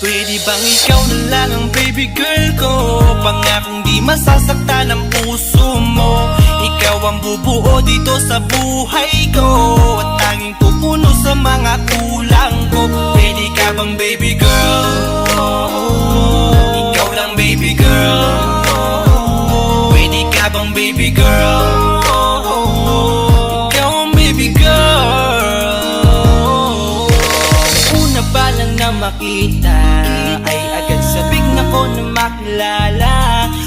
Pwede bang ikaw na lang ang baby girl ko? Pangakong di masasaktan ang puso mo. Ikaw ang bubuo dito sa buhay ko, at tanging pupuno sa mga kulang ko. Pwede ka bang baby girl? Ikaw lang baby girl. Pwede ka bang baby girl? Ikaw ang baby girl. Una pa lang na makita ay agad sabik na ko na makilala.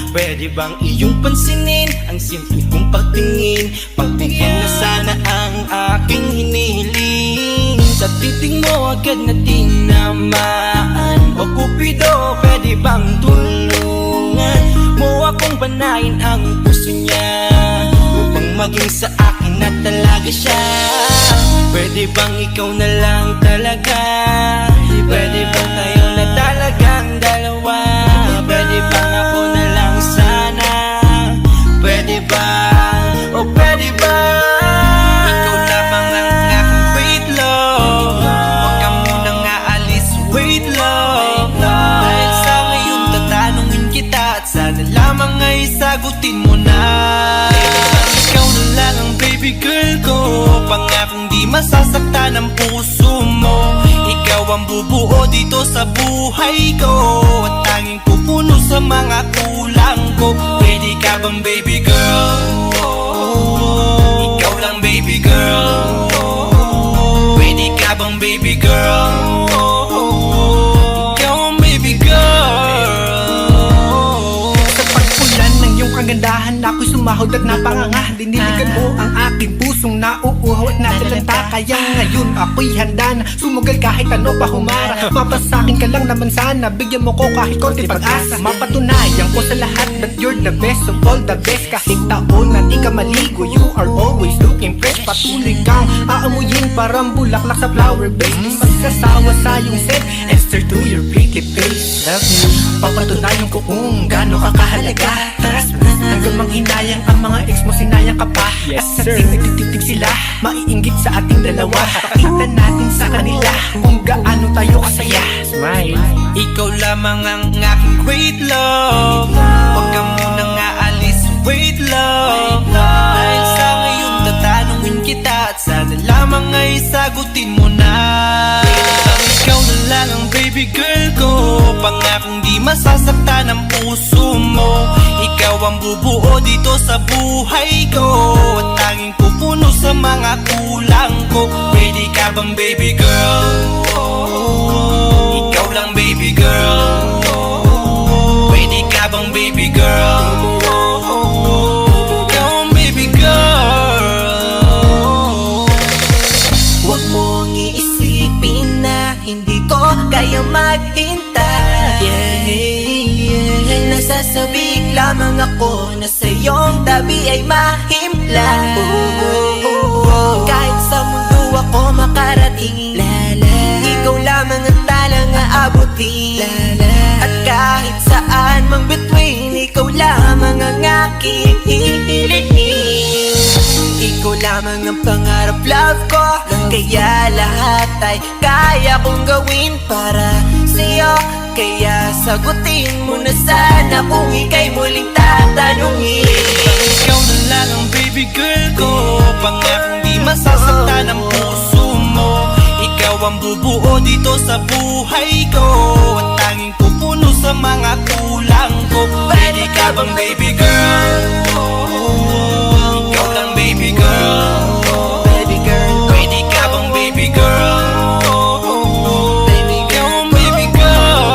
Pwede bang iyong pansinin ang simple kong pagtingin? Pagbigyan na sana ang aking hinihiling. Sa titing mo agad na tinamaan. O Cupido, pwede bang tulungan mo akong banayin ang puso niya, upang maging sa akin na talaga siya? Pwede bang ikaw na lang talaga? Pwede bang tayo na talagang dalawa? Pwede bang ako na lang sana? Pwede ba? O pwede ba? Ikaw lamang ang aking wait love. Huwag ka munang aalis, wait love. Dahil sa ngayon tatanungin kita, at sana lamang ay sagutin mo na. Pwede bang ikaw na lang ang baby girl ko? Pangakong di masasaktan ang puso mo. Ikaw ang bubuo dito sa buhay ko, at tanging pupuno sa mga kulang ko. Pwede ka bang baby girl? Ikaw lang baby girl. Pwede ka bang baby girl? Ikaw ang baby girl. Sa pagpulan ng iyong kagandahan, ako'y sumahod at napanganga. Diniligan mo ang aking pusong nauuhaw at natalanta. Kaya ngayon ako'y handa na sumugal kahit ano pa humara. Mapasakin ka lang naman sana, bigyan mo ko kahit konti pag-asa. Mapatunayan ko sa lahat that you're the best of all the best. Kahit taon na di ka maligo, you are always looking fresh. Patuloy kang aamuyin parang bulaklak sa flower base. Di magsasawa sa iyong scent and stir to your pretty face. Love me, papatunayan ko kung gaano ka kahalaga. Trust me, hanggang manghinayang ang mga ex mo, sinayang ka pa. Yes, at sir. sa nagtitig sila, maiinggit sa ating dalawa. Pakita natin sa kanila kung gaano tayo kasaya. Smile. Ikaw lamang ang aking great love. Huwag ka munang aalis, wait love. Dahil sa ngayon tatanungin kita, at sana lamang ay sagutin mo na. Pwede bang ikaw na lang ang baby girl ko? Pangakong di masasaktan ang puso mo. Ikaw ang bubuo dito sa buhay ko, at tanging pupuno sa mga kulang ko. Pwede ka bang baby girl? Ikaw lang baby girl. Pwede ka bang baby girl? Ikaw ang baby girl. Huwag mong iisipin na hindi ko kaya maghintay. Nasasabik lamang ako na sa iyong tabi ay mahimpla. Kahit sa mundo ako makarating, ikaw lamang ang talang aabutin. At kahit saan mang between, ikaw lamang ang aking hihilihin. Ikaw lamang ang pangarap, love ko. Kaya lahat ay kaya kong gawin para sa'yo. Kaya sagutin mo na sana kung ika'y muling tatanungin. Ikaw na lang ang baby girl ko. Pangakong di masasaktan ang puso mo. Ikaw ang bubuo dito sa buhay ko, at tanging pupuno sa mga kulang ko. Pwede ka bang baby girl? Ikaw lang baby girl. Baby girl, Pwede ka bang baby girl? baby Ikaw girl, ang baby girl.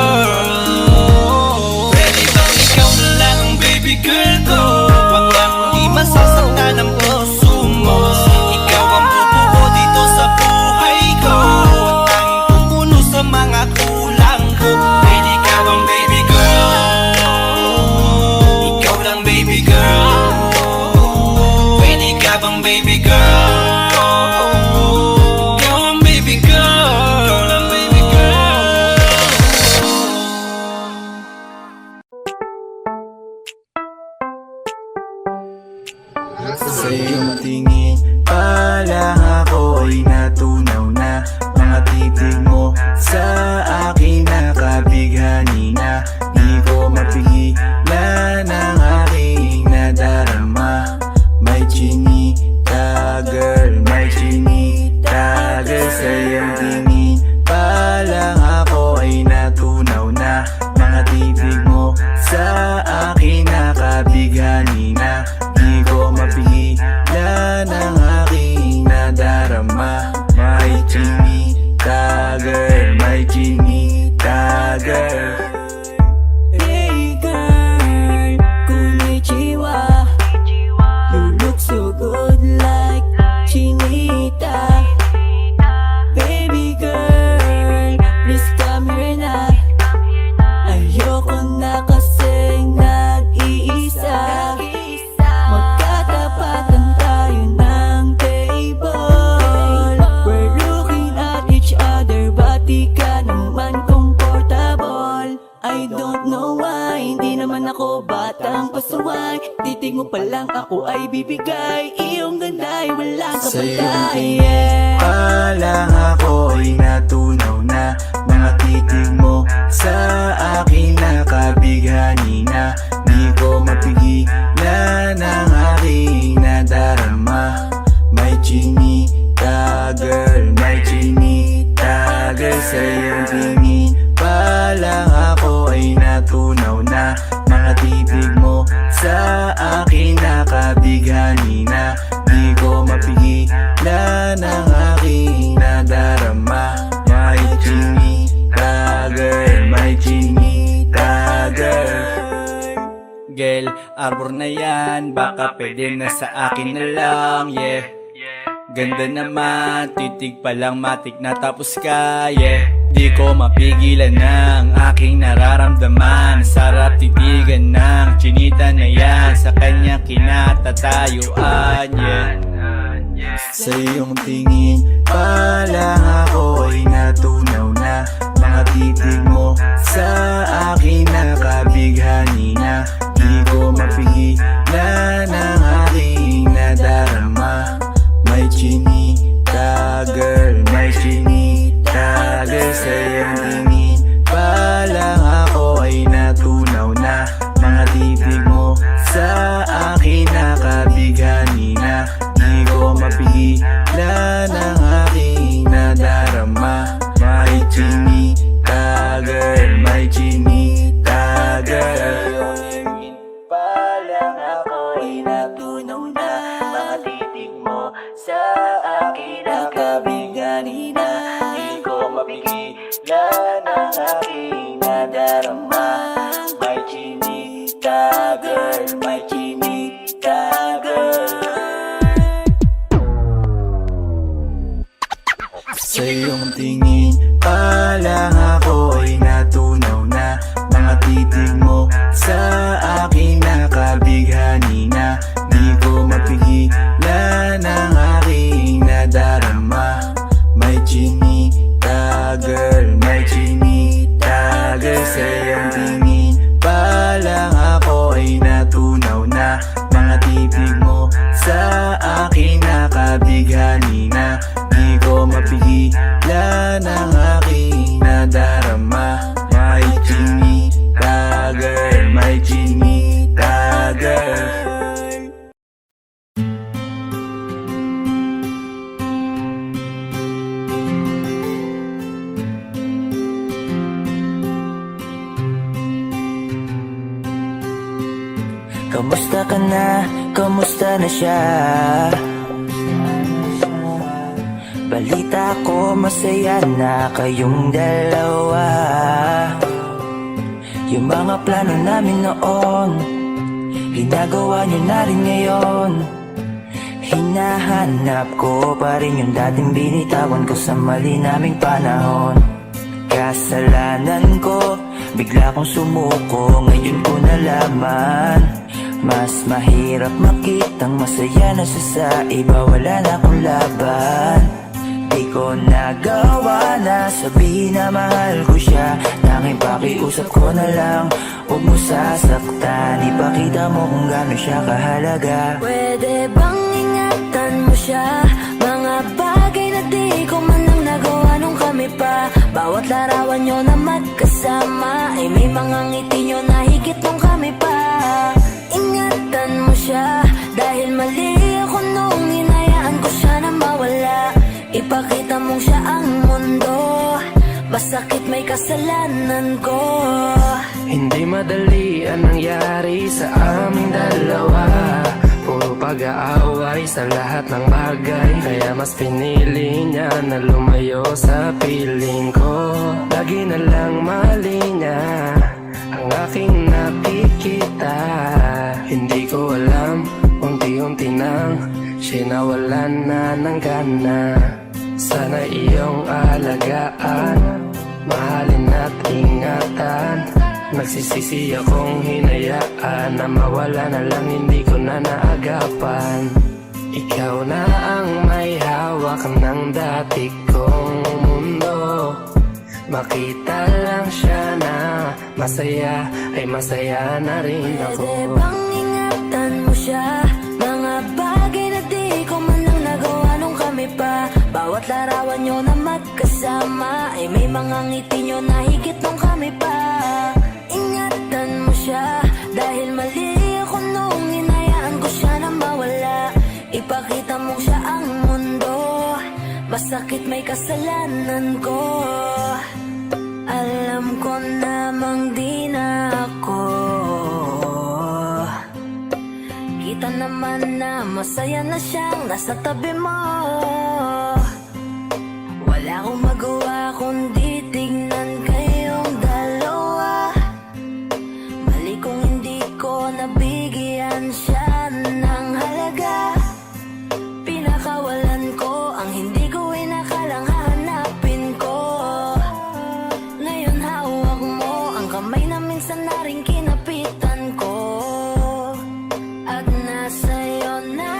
Pwede bang ikaw na lang ang baby girl ko? Pangakong di masasaktan ang puso mo. Ikaw ang bubuo dito sa buhay ko, at tanging pupuno sa mga kulang ko. Pwede ka bang baby girl? Ikaw lang baby girl. Pwede ka bang baby girl? Ikaw ang baby girl. Ikaw lang baby girl. Sa iyong tingin pa lang ako ay natunaw na. Mga titig mo sa akin nakabit. pasaway. Titig mo pa lang ako ay bibigay. Iyong ganda ay walang Sa iyong kapantay. tingin pa lang ako ay natunaw na. Mga titig mo sa akin nakabighani na. Di ko mapigilan ang aking nadarama. May chinita girl, may chinita girl. Sa iyong tingin pa lang ako ay natunaw na. Mga titig mo sa akin nakabighani na. Di ko mapigilan ang aking nadarama. May chinita girl, may chinita girl. Girl, arbor na yan, baka pwede na sa akin na lang, yeah. Ganda naman, titig pa lang matik na tapos ka, yeah. Di ko mapigilan ng aking nararamdaman. Sarap titigan ng chinita na yan. Sa kanya kinatatayuan, yeah. Sa iyong tingin pa lang ako ay natunaw na. Mga titig mo sa akin nakabighani na. Di ko mapigilan ang aking nadarama. May chinita girl, may chinita girl. Sa iyong tingin pa lang ako ay natunaw na. Mga titig mo sa akin nakabighani na. Di ko mapigilan ang aking nadarama. May chinita girl, may chinita girl. Pa lang ako ay natunaw na. Mga titig mo sa akin nakabighani na. Di ko mapigilan ang aking nadarama. May chinita girl, may chinita girl. Sa iyong tingin pa lang ako ay natunaw na. Mga titig mo sa akin nakabighani na. Di ko mapigilan ang aking nadarama. May chinita girl, may chinita girl. Sa iyong tingin pa lang ako ay natunaw na. Mga titig mo sa akin nakabighani na. Di ko mapigilan ang aking nadarama. May chinita girl, may chinita girl. Kamusta ka na? Kamusta na siya? Balita ko masaya na kayong dalawa. Yung mga plano namin noon, ginagawa niyo na rin ngayon. Hinahanap ko pa rin yung dating binitawan ko sa mali naming panahon. Kasalanan ko, bigla kong sumuko, ngayon ko nalaman. Mas mahirap makitang masaya na siya sa iba, wala na akong laban. Di ko nagawa na sabihin na mahal ko siya. Tanging pakiusap ko na lang, huwag mo sasaktan. Ipakita mo kung gaano siya kahalaga. Pwede bang ingatan mo siya? Mga bagay na di ko man lang nagawa nung kami pa. Bawat larawan nyo na magkasama ay may mga ngiti nyo na higit nung kami pa. Ingatan mo siya, dahil mali ako nung hinayaan ko siya na mawala. Ipakita mong siya ang mundo, basakit may kasalanan ko. Hindi madali ang nangyari sa aming dalawa. Puro pag-aaway sa lahat ng bagay, kaya mas pinili niya na lumayo sa piling ko. Lagi na lang mali niya ang aking nakikita. Hindi ko alam, unti-unti nang sinawalan na ng gana. Sana iyong alagaan, mahalin at ingatan. Nagsisisi akong hinayaan na mawala na lang, hindi ko na naagapan. Ikaw na ang may hawak ng dati kong mundo. Makita lang siya na masaya, ay masaya na rin ako. Pwede bang siya, mga bagay na di ko man lang nagawa nung kami pa. Bawat larawan nyo na magkasama ay may mga ngiti nyo na higit nung kami pa. Ingatan mo siya, dahil mali ako nung hinayaan ko siya na mawala. Ipakita mo siya ang mundo, masakit may kasalanan ko. Alam ko namang di na ako. Kita naman na masaya na siyang nasa tabi mo. Wala akong magawa kundi tignan kayong dalawa. Mali kung hindi ko nabigyan siya ng halaga. Pinakawalan ko ang hindi ko inakalang hahanapin ko. Ngayon hawak mo ang kamay na minsan na rin kinapitan ko. At nasa'yo na.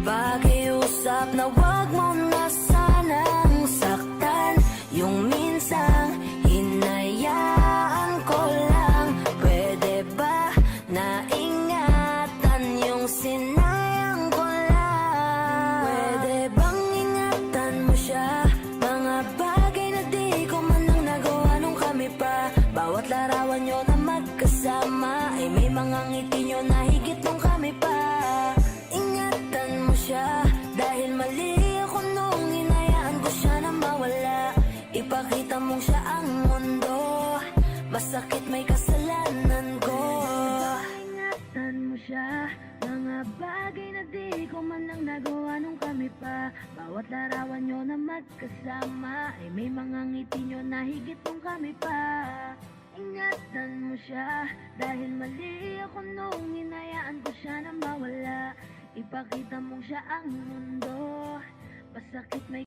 Pakiusap na wag mo na sanang saktan. Yung minsang hinayaan ko lang. Pwede ba na ingatan yung sinayang ko lang? Pwede bang ingatan mo siya? Mga bagay na di ko man lang nagawa nung kami pa. Bawat larawan nyo na magkasama ay may mga ngiti nyo na higit nung kami pa. Ingatan mo siya, dahil mali ako nung hinayaan ko siya na mawala. Ipakita mong siya ang mundo, masakit may kasalanan ko. Ingatan mo siya, mga bagay na di ko man lang nagawa nung kami pa. Bawat larawan nyo na magkasama ay may mga ngiti nyo na higit nung kami pa. Ingatan mo siya, dahil mali ako nung hinayaan ko siya na mawala. Ipakita mong siya ang mundo, masakit may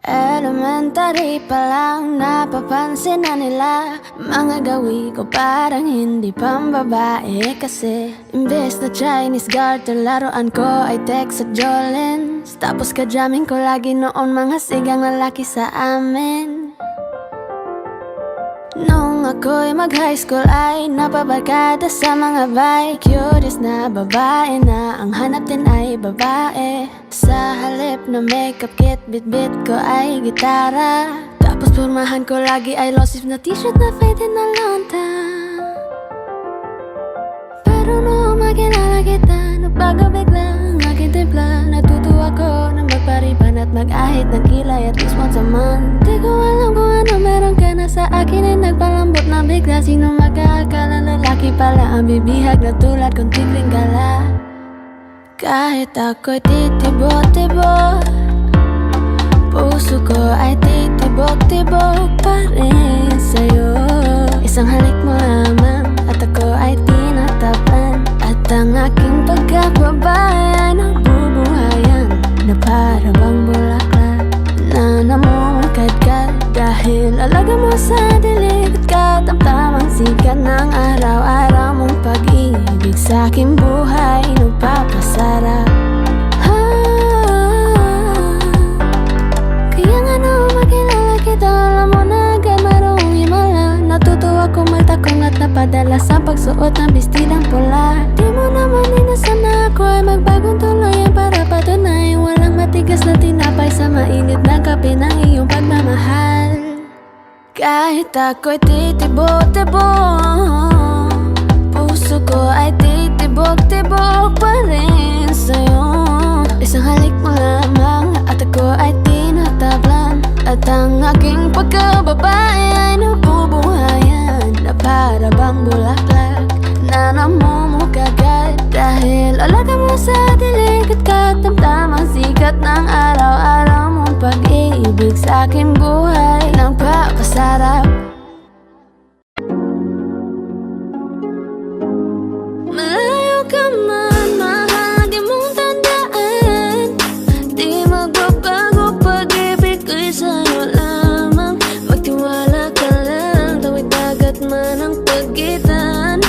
Elementary pa lang napapansin na nila. Mga gawi ko parang hindi pambabae. Kasi imbes na Chinese garter, laruan ko ay Tex at Jolens. Tapos ka-jamming ko lagi noon mga sigang lalaki sa amin. Nung ako'y mag-high school ay napabarkada sa mga bike. Curious na babae na ang hanap din ay babae. Sa halip na makeup kit, bit-bit ko ay gitara. Tapos pormahan ko lagi ay low-sleeve na t-shirt na fade na lonta. Pero nung makilala kita, nagbago bigla ang aking timpla. Natutuwa ko na magpariban at mag-ahit ng kilay at least once a month. Di ko alam kung ano meron ka na sa akin ay nagpalambot na bigla. Sino mag-aakala lalaki pala ang bibihag na tulad kong tigring gala. Kahit ako'y titibok-tibok, puso ko ay titibok-tibok pa rin sa'yo. Isang halik mo lamang at ako ay tinatapan. At ang aking pagkababay ay nabubuhayan na para bang bulaklak na namumukadkad. Dahil alaga mo sa dilig at katamtamang sikat ng araw-araw mong pag-ibig sa aking buhay nagpapasarap. Kaya nga nung makilala kita, alam mo na agad marunong himala. Natutuwa kong magtakong at napadala sa pagsuot ng bestidang pula. Di mo naman inasan na ako ay magbagong tuluyan para patunay walang matigas na tinapay sa mainit na kape ng iyong pagmamahal. Kahit ako'y titibok-tibok, puso ko ay titibok-tibok pa rin sa'yo. Isang halik mo lamang at ako ay tinatablan. At ang aking pagkababae ay nabubuhayan na para bang bulaklak na namumukagad. Dahil alaga mo sa dilig at katamtamang sikat ng araw-araw mong pag-ibig sa aking buhay nagpapasarap. Malayo ka man, mahal, di mong tandaan. Di magbabago pag-ibig ko'y sa'yo lamang. Magtiwala ka lang, tawid dagat man ang pagitan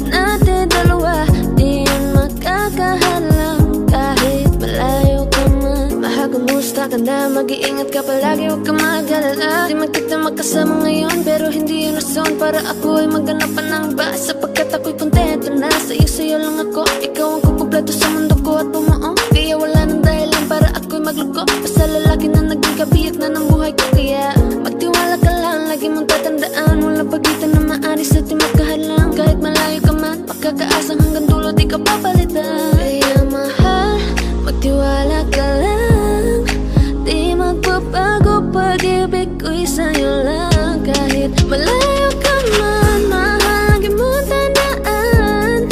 natin dalawa, di yun makakahalang. Kahit malayo ka man, mahal ko mo kamusta ka na? Mag-iingat ka palagi, huwag ka mag-alala. Di man kita magkasama ngayon, pero hindi yun rason para ako ay maghanap pa ng iba. Sapagkat ako'y kontento na sa'yo lang ako. Ikaw ang kukumpleto sa mundo ko at bumuo. Kaya wala nang dahilan para ako'y magluko. Basta lalaki na naging kabiyak na ng buhay ko. Kaya magtiwala ka lang, lagi mong tatandaan. Walang pagitan na maaris at di magkahalang. Kahit malayo ka man, pagkakaasang hanggang dulo di ka papalitan. Kaya mahal, magtiwala ka lang. Di magbabago, pag-ibig ko'y sa'yo lang. Kahit malayo ka man, mahal, lagi mong tandaan.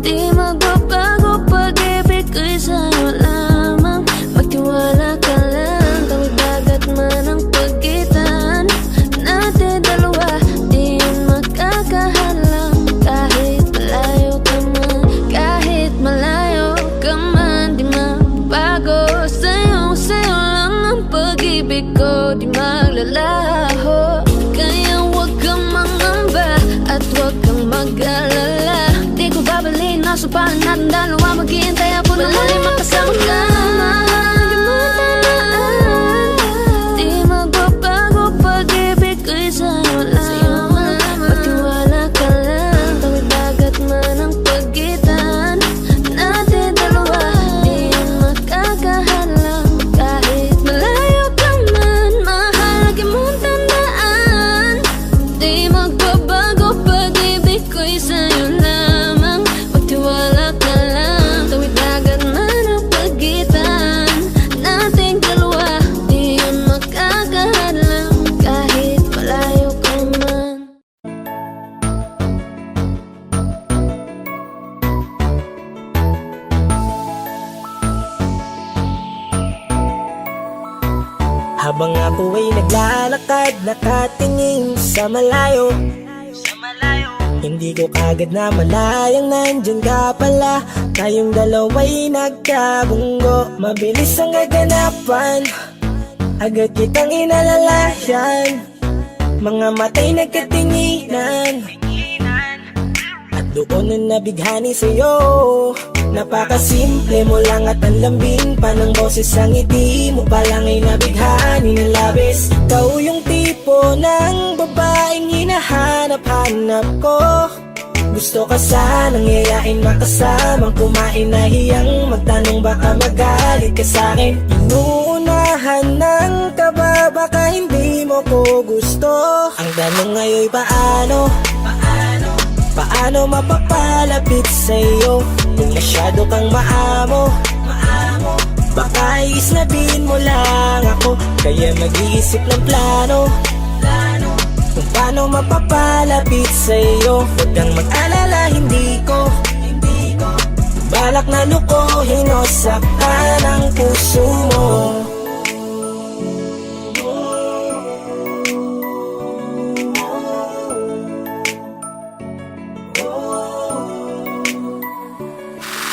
Di magbabago, pag-ibig ko'y sa'yo lamang. Magtiwala ka lang, tawid dagat man ang pagitan natin dalawa, di yun magkakahalang. Kahit malayo ka man, kahit malayo ka man, di magbago. Sa'yo lang ang pag-ibig ko, di maglalaho. Kaya huwag kang mangamba at huwag kang mag-alala. Di ko babalik na sumpahan natin dalawa. Maghihintay ako na muli makasama ka. Mahal, di mo tandaan. Di magbabago, pag-ibig ko'y sa'yo lang. Magtiwala ka lang, tawid dagat man ang pagitan natin dalawa, di yun magkakahalang. Kahit malayo ka man, mahal, lagi mong tandaan. Di magbabago, pag-ibig ko'y sa'yo lamang. Magtiwala ka lang, tawid dagat man ang pagitan nating dalawa, di yun magkakahalang. Kahit malayo ka man. Habang ako ay naglalakad, nakatingin sa malayo, hindi ko kagad na malayang nandyan ka pala. Tayong dalawa'y nagkabunggo, mabilis ang kaganapan, agad kitang inalalayan. Mga matay nagkatinginan, at doon na nabighani sa'yo. Napakasimple mo lang at ang lambing pa ng boses. Ang ngiti mo pa lang ay nabighani ng labis. Ikaw yung tipo ng babaeng hinahanap-hanap ko. Gusto ka sanang yayain, makasamang kumain, nahiyang magtanong baka magalit ka sa'kin. Inuunahan ng kaba, baka hindi mo ko gusto. Ang tanong ngayon paano? Paano mapapalapit sa'yo kung masyado kang maamo? Baka isnabin mo lang ako, kaya mag-iisip ng plano kung paano mapapalapit sa'yo. Huwag kang mag-alala, hindi ko balak na lukuhin o saktan ang puso mo.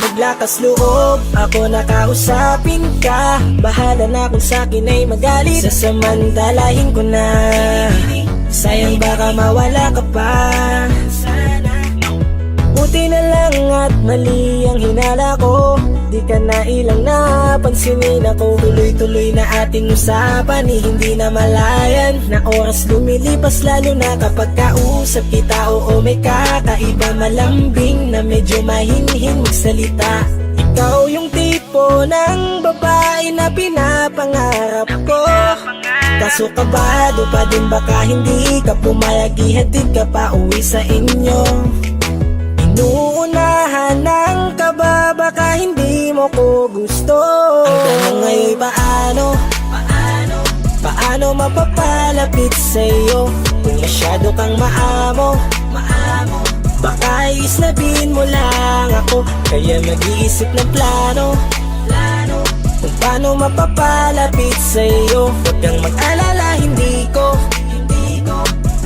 Maglakas loob, ako nakausapin ka. Bahala na kung sa'kin ay magalit, sasamantalahin ko na. Sayang baka mawala ka pa. Buti na lang at mali ang hinala ko, di ka na ilang napansinin ako. Tuloy-tuloy na ating usapan, hindi na malayan. Na oras lumilipas lalo na kapag kausap kita. Oo, may kakaiba, malambing na medyo mahinhin magsalita. Ikaw yung tipo ng babae na pinapangarap ko. Kaso kabado pa din, baka hindi ka pumayag, ihatid ka pa uwi sa inyo. Inuunahan ng kaba, baka hindi mo ko gusto. Ang tanong ngayon paano? Paano mapapalapit sa'yo kung masyado kang maamo? Baka isnabin mo lang ako, kaya mag-iisip ng plano kung paano mapapalapit sa'yo. Huwag kang mag-alala, hindi ko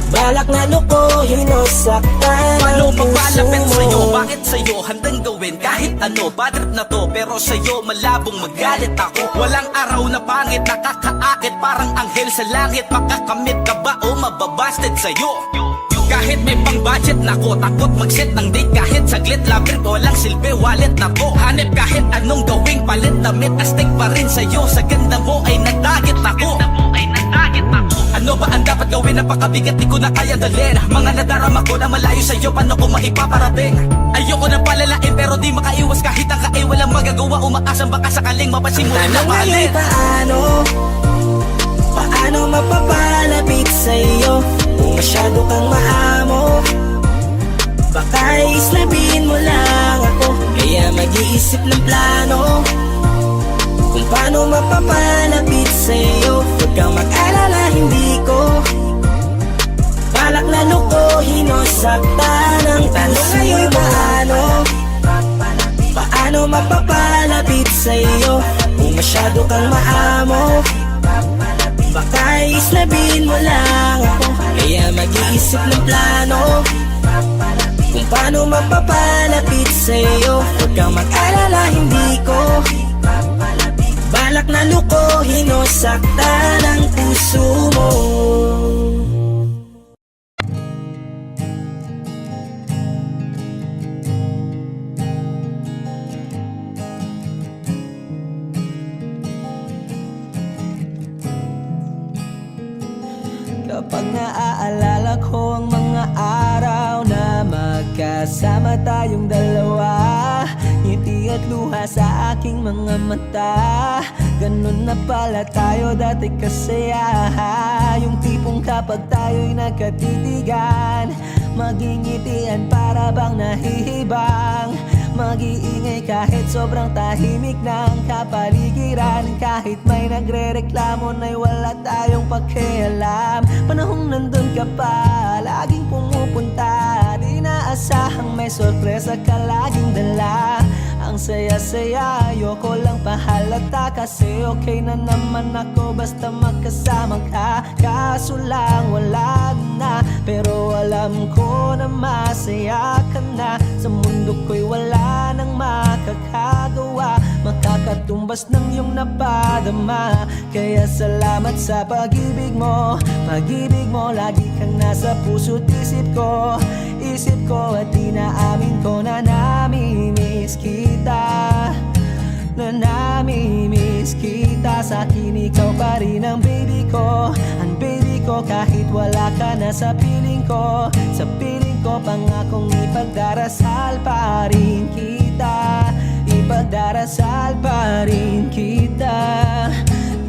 balak na lukuhin o saktan Paano ang puso pagpalapit sa'yo? mo. Bakit sa'yo handang gawin kahit ano? Bad trip na to, pero sa'yo malabong magalit ako. Walang araw na pangit, nakakaakit parang anghel sa langit. Makakamit ka ba o mababasted sa'yo? Kahit may pang budget na ko, takot mag-set ng date kahit saglit. Labir ko lang silbi, wallet na to. Hanip kahit anong gawing palit, damit astig pa rin sa'yo. Sa ganda mo ay dapat gawin, napakabigat, di ko na kayang dalhin. Mga nadarama ko na malayo sa'yo, paano ko maipaparating? Ayoko na palalain pero di makaiwas, kahit ang kain walang magagawa. Umaasang baka sakaling mapasimulan na Tanong mahalin. ngayon paano mapapalapit sa'yo kung masyado kang maamo? Baka islabin mo lang ako, kaya mag-iisip ng plano kung paano mapapalapit sa'yo. Huwag kang mag-alala, hindi ko balak na lukuhin o saktan ang puso mo. Paano mapapalapit sa'yo kung masyado kang maamo? Baka islabin mo lang ako, kaya mag-iisip ng plano kung paano mapapalapit sa'yo. Huwag kang mag-alala, hindi ko balak na lukuhin o saktan ang puso mo. Kapag naaalala ko ang mga araw na magkasama tayong dalawa, ngiti at luha sa aking mga mata. Ganun na pala tayo dati kasaya, yung tipong kapag tayo'y nagkatitigan, magingitian para bang nahihibang. Mag-iingay kahit sobrang tahimik ng kapaligiran, kahit may nagre-reklamo na'y wala tayong pakialam. Panahong nandun ka pa, laging pumupunta, di naasahang may sorpresa ka laging dala. Ang saya-saya, ayoko lang pahalata, kasi okay na naman ako basta magkasama ka. Kaso lang wala na, pero alam ko na masaya ka na. Sa mundo ko'y wala nang makakagawa, makakatumbas ng iyong napadama. Kaya salamat sa pag-ibig mo, pag-ibig mo. Lagi kang nasa puso't isip ko, isip ko. At inaamin ko na namimiss kita, na namimiss kita. Sa akin ikaw pa rin ang baby ko, ang baby ko. Kahit wala ka na sa piling ko, sa piling ko, pangakong ipagdarasal pa rin kita, ipagdarasal pa rin kita.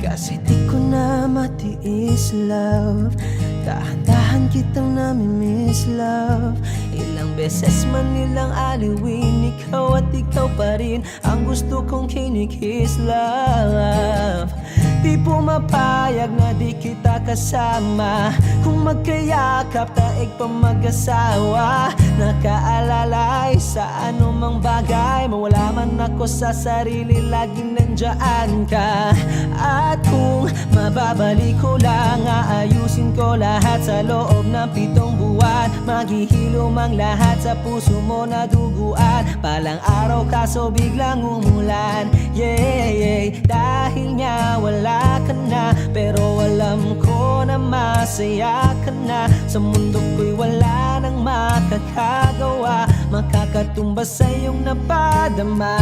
Kasi di ko na matiis, love, dahan-dahan kitang namimiss, love. Ilang beses man nilang aliwin, ikaw at ikaw pa rin ang gusto kong kinikiss, love. Di pumapayag na di kita kasama, kung magkayakap taig pa mag-asawa. Nakaalalay sa anumang bagay, mawala man ako sa sarili, laging nandyan ka. At kung mababalik ko lang, aayusin ko lahat sa loob ng 7 buwan. Maghihilom ang lahat sa puso mo na duguan. Palang araw kaso biglang umulan, yeah, yeah. Dahil nga wala ka na, pero alam ko na masaya ka na. Sa mundo ko'y wala nang makakagawa, makakatumbas sa iyong napadama.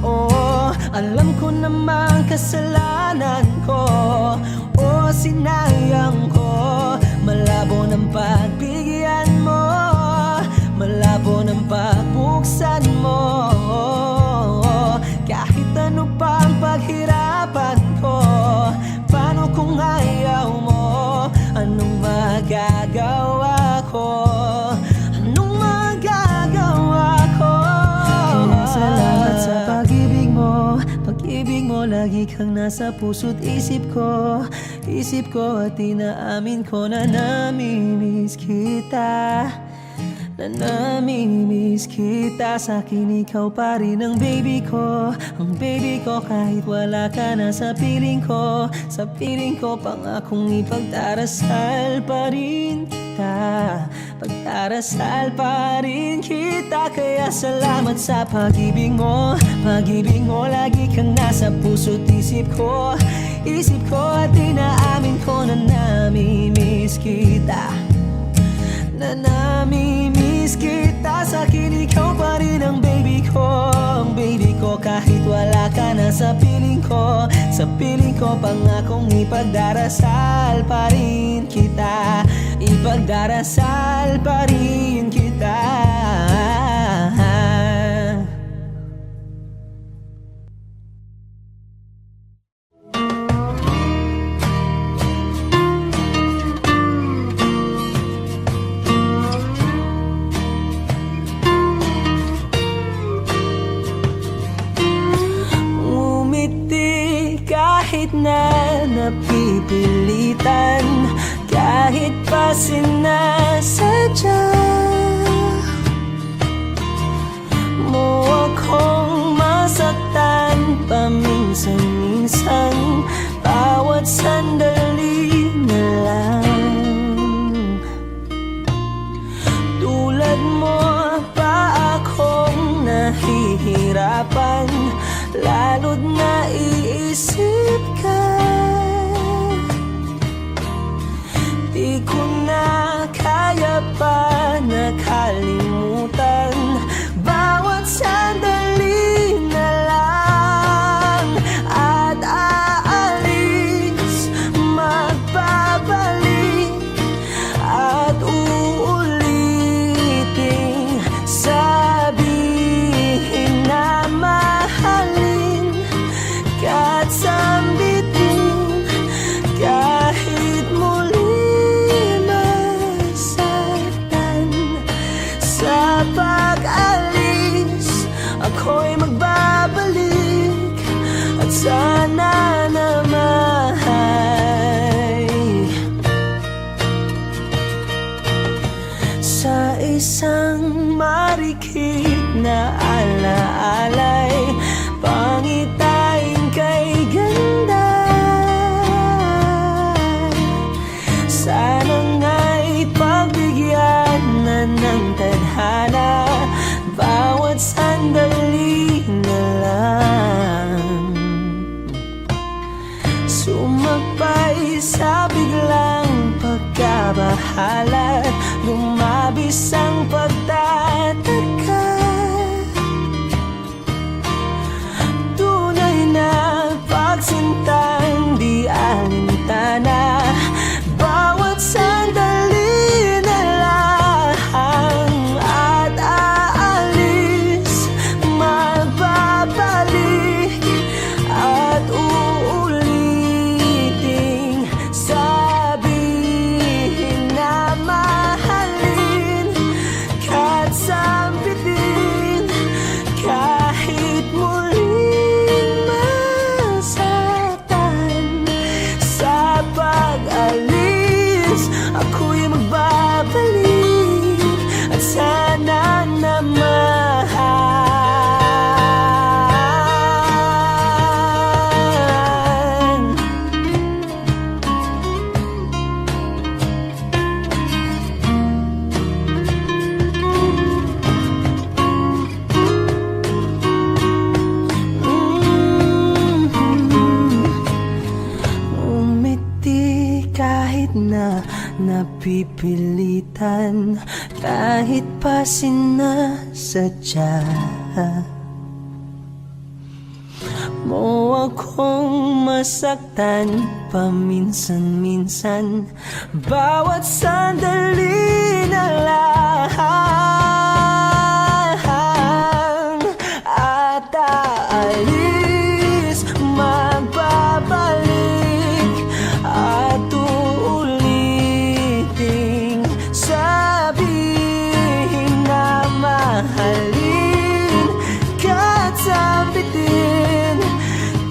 Oh, alam ko namang kasalanan ko, oh, sinayang ko. Malabo ng pagbigyan mo, malabo ng pagbuksan mo. Kahit ano pa ang paghirapan ko, paano kung ayaw mo? Anong magagawa ko? Anong magagawa ko? Kaya salamat sa pag-ibig mo, pag-ibig mo. Lagi kang nasa puso't isip ko, isip ko. At inaamin ko na namimiss kita, na namimiss kita. Sa akin ikaw pa rin ang baby ko, ang baby ko. Kahit wala ka na sa piling ko, sa piling ko, pangakong ipagdarasal pa rin kita, pagdarasal pa rin kita. Kaya salamat sa pag-ibig mo, pag-ibig mo. Lagi kang nasa puso't isip ko, isip ko. At inaamin ko na namimiss kita, na namimiss kita. Sa akin ikaw pa rin ang baby ko, ang baby ko. Kahit wala wala ka na sa piling ko. Sa piling ko, pangakong ipagdarasal pa rin kita. Ipagdarasal pa rin kita. Kahit na napipilitan, kahit pa sinasadya mo akong masaktan paminsan-minsan, bawat sandali na lang. Tulad mo pa akong nahihirapan, lalo't naiisip ka. Di ko na kaya pa nakalimutan, bawat sandali na lang. At aalis, magbabalik, at uuliting sabihin na mahalin ka at sambitin, kahit muli masaktan. Sa pag-alis, ako'y magbabalik, at sana naman sa isang marikit na alaalay, pangitain kay ganda. Sana nga'y pagbigyan na ng tadhana, bawat sandali na lang. Sumagpay sa biglang pagkabahala, lumabis ang pagtataka. Tunay na pagsintang di alintana, bawat sandali na lang. At aalis, magbabalik, at uuliting sabihin na mahalin ka't sambitin, kahit muling masaktan. Sa pag-alis, ako'y magbabalik, at sana naman umiti kahit na napipilitan, kahit pa sinasadya mo akong masaktan paminsan-minsan, bawat sandali na lang. At aalis, magbabalik, at uuliting sabihin na mahalin ka't sambitin,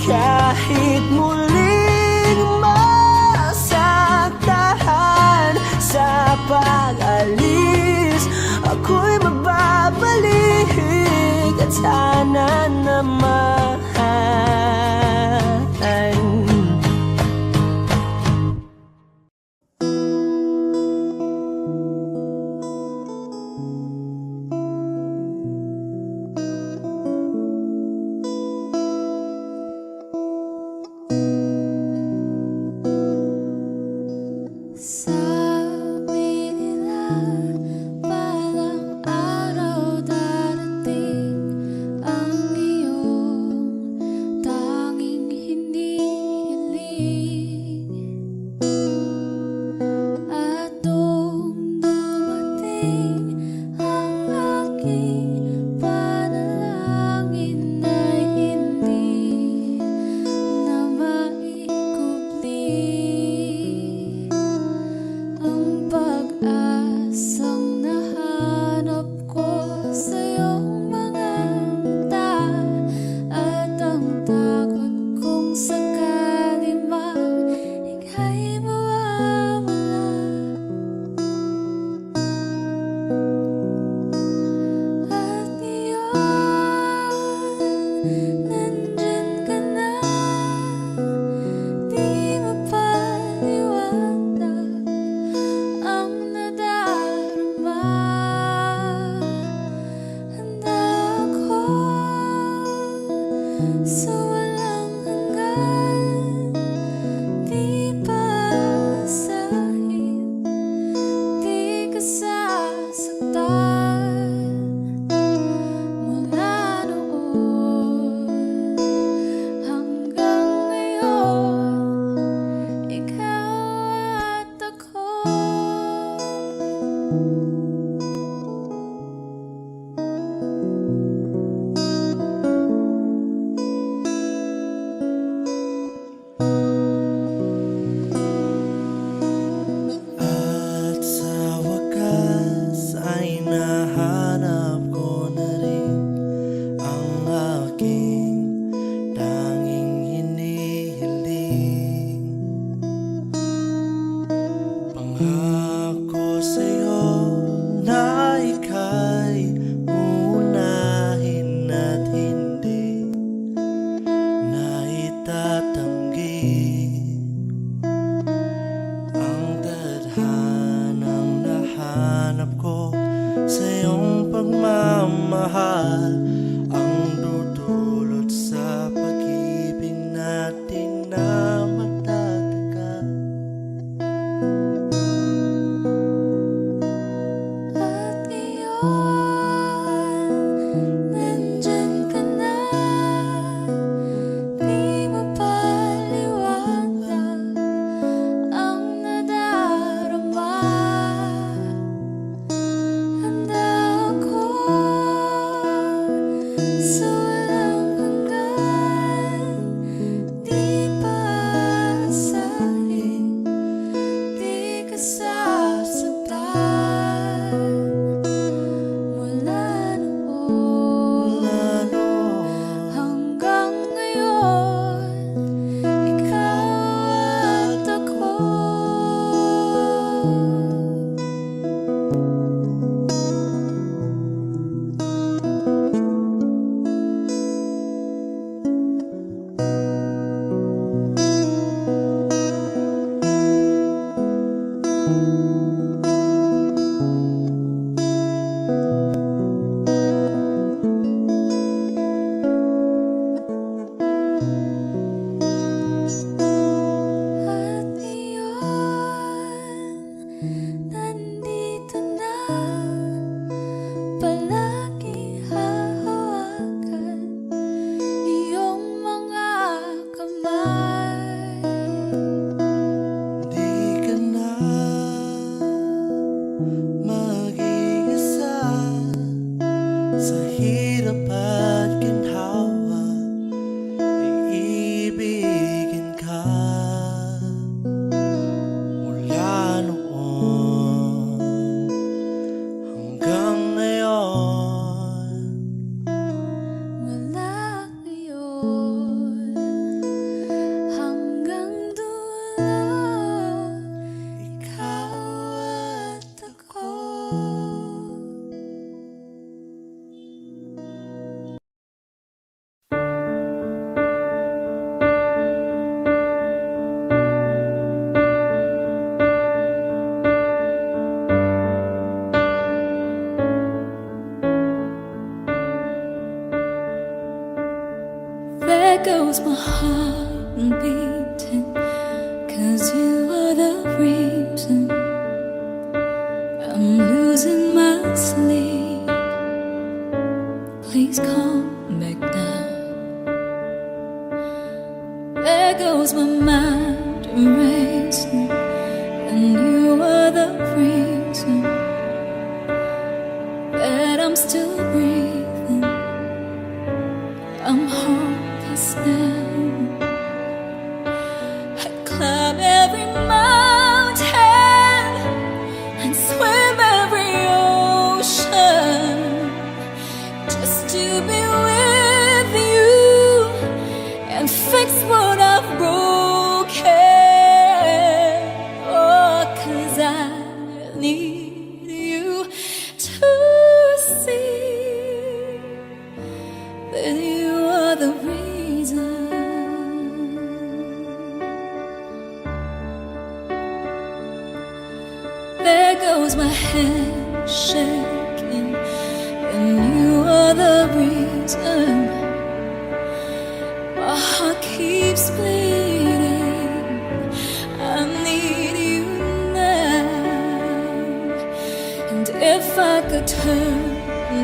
kahit muling masaktan. Sa pag-alis, ako'y magbabalik, at sana naman sabi nila parang araw darating ang iyong ika'y mawawala. At ngayon, nandyan ka na, di mapaliwanag ang nadarama. Handa ako sa walang hanggan, di pasahin, di ka sasaktan. Mula noon hanggang ngayon, ikaw at ako. At sa wakas ay nahanap ko na rin ang aking tanging hinihiling. Pangako sa'yo na ika'y uunahin at hindi na itatanggi ang tadhanang nahanap ko sa iyong pagmamahal, ang dudulot sa pag-ibig natin na matatagal. At ngayon, nandyan ka na, di mapaliwanag ang nadarama. Handa ako sa walang hanggan, di pasahin, di ka sasaktan. Mula noon hanggang ngayon, ikaw at ako. At ngayon, nandito na, palagi hahawakan iyong mga kamay. Di ka na mag-iisa sa hirap at ginhawa, iibigin ka. Mula noon hanggang ngayon, Mula ngayon hanggang dulo, ikaw at ako. There goes my heart beating, 'cause you are the reason I'm losing my sleep. Please come back now. There goes my mind racing, and you are the reason that I'm still breathing. I'm hopeless now. I climb every mountain and swim every ocean just to be with you and fix what I've broken. goes my hand shaking, and you are the reason my heart keeps bleeding. I need you now, and if I could turn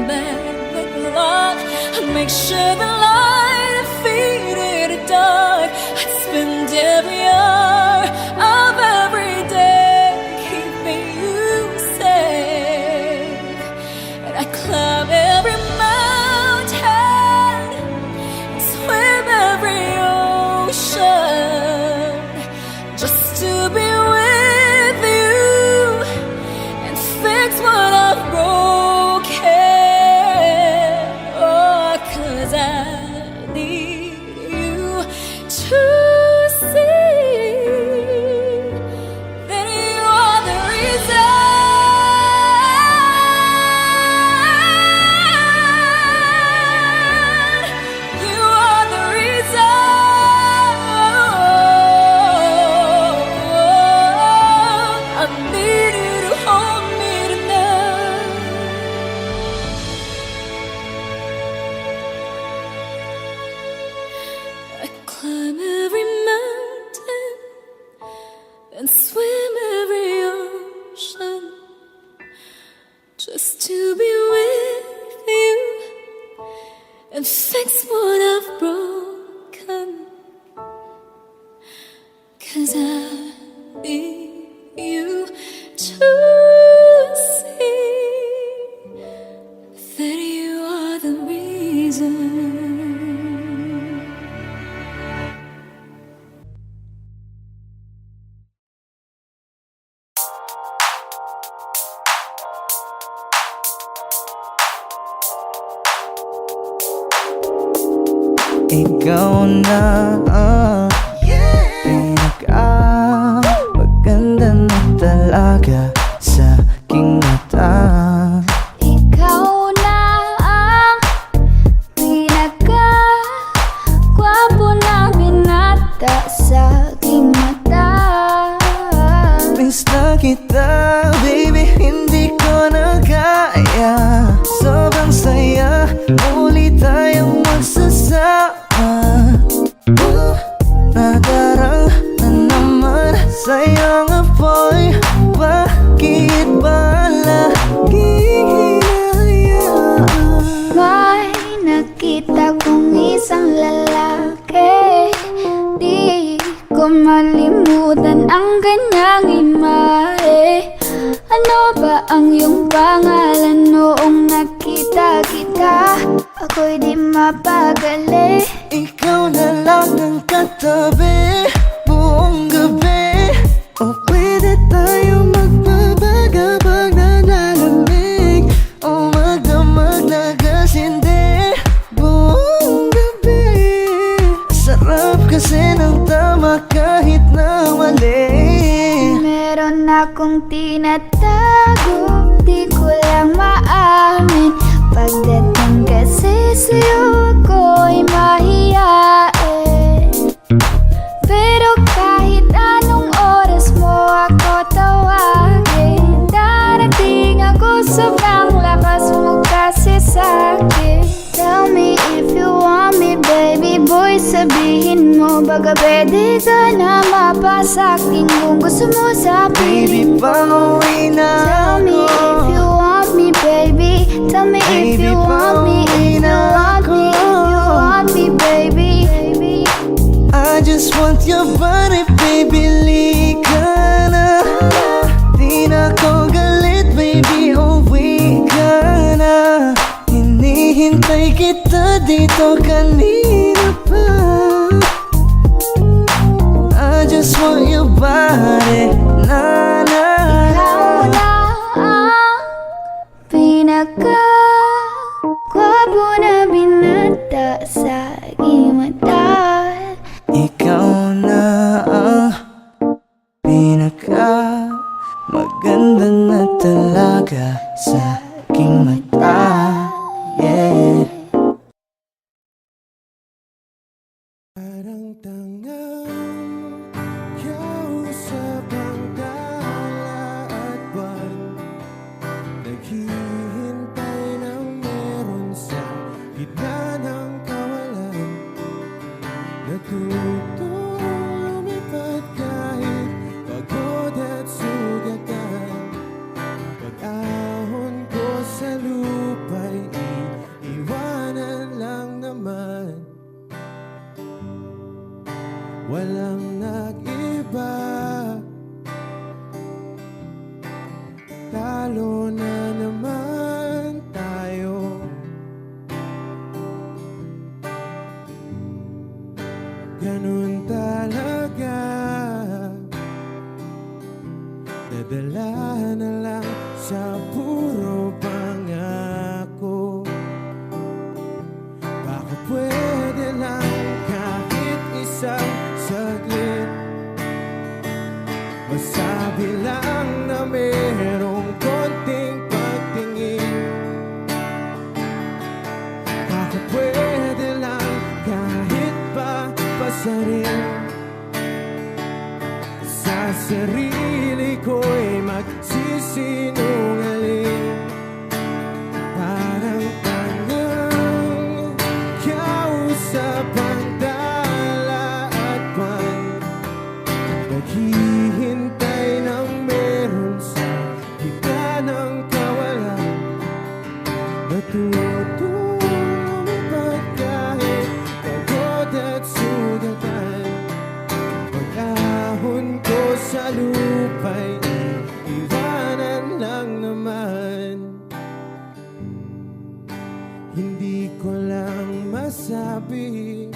back the clock, I'd make sure the light defeated the dark. I'd spend every hour of every day keeping you safe, and I climb every mountain, swim every ocean, just to be with you and fix what I've broken. Oh, 'cause I need you to see that you are the reason. You are the reason. I need you to hold me tonight. I climb every mountain and swim every ocean, just to be with you and fix what I've broken. 'Cause I need you to see that you are the reason. Ikaw na ang pinaka-maganda na talaga sa aking mata. Ikaw na ang pinaka-gwapo na binata sa aking mata. Miss na kita, baby, hindi ko na kaya. Sobrang saya, muli tayong magsasama. Nadarang na naman sa'yo nga boy. Bakit ba laging hinahayaan? May nakita kong isang lalaki, di ko malimutan ang kanyang imahe. Ano ba ang iyong pangalan noong nakita kita? Ako'y di mapagali. Ikaw na lang ang katabi buong gabi. O pwede tayo magbabaga pag nanalamig, o magdamag na gasindi buong gabi. Sarap kasi ng tama kahit na mali. Meron akong tinatago, di ko lang maamin. Pagdating kasi sa'yo ako'y mahiyain. Pero kahit anong oras mo ako tawagin, darating ako, sobrang lakas mo kasi sa'kin. Tell me if you want me, baby boy, sabihin mo baga pwede ka na mapasa'kin kung gusto mo sa Baby, piling ko. pauwi na Tell me if you want me, baby. Tell me if you want me, if you want me, if you want me, baby. I just want your body, baby, lika na. Di na ko galit, baby, uwi ka na. Hinihintay kita dito kanina pa. I just want your body, na na. Ikaw na ang pinaka-gwapo na binata sa aking mata. Ikaw na ang pinaka maganda na talaga sa aking mata. Yeah. Parang tangang kausap ang tala at buwan Nadala na lang sa puro pangako. Baka pwede lang kahit isang saglit, masabi lang na merong konting pagtingin. Baka pwede lang kahit pa pasarin. Sa sarili ko'y magsisinungaling. Parang tangang kausap ang dala at buwan, naghihintay ng meron sa gitna ng kawalan. Natutulipad kahit pagod at sugatan. Pag-ahon ko sa lupa'y iwanan lang naman. Hindi ko lang masabi,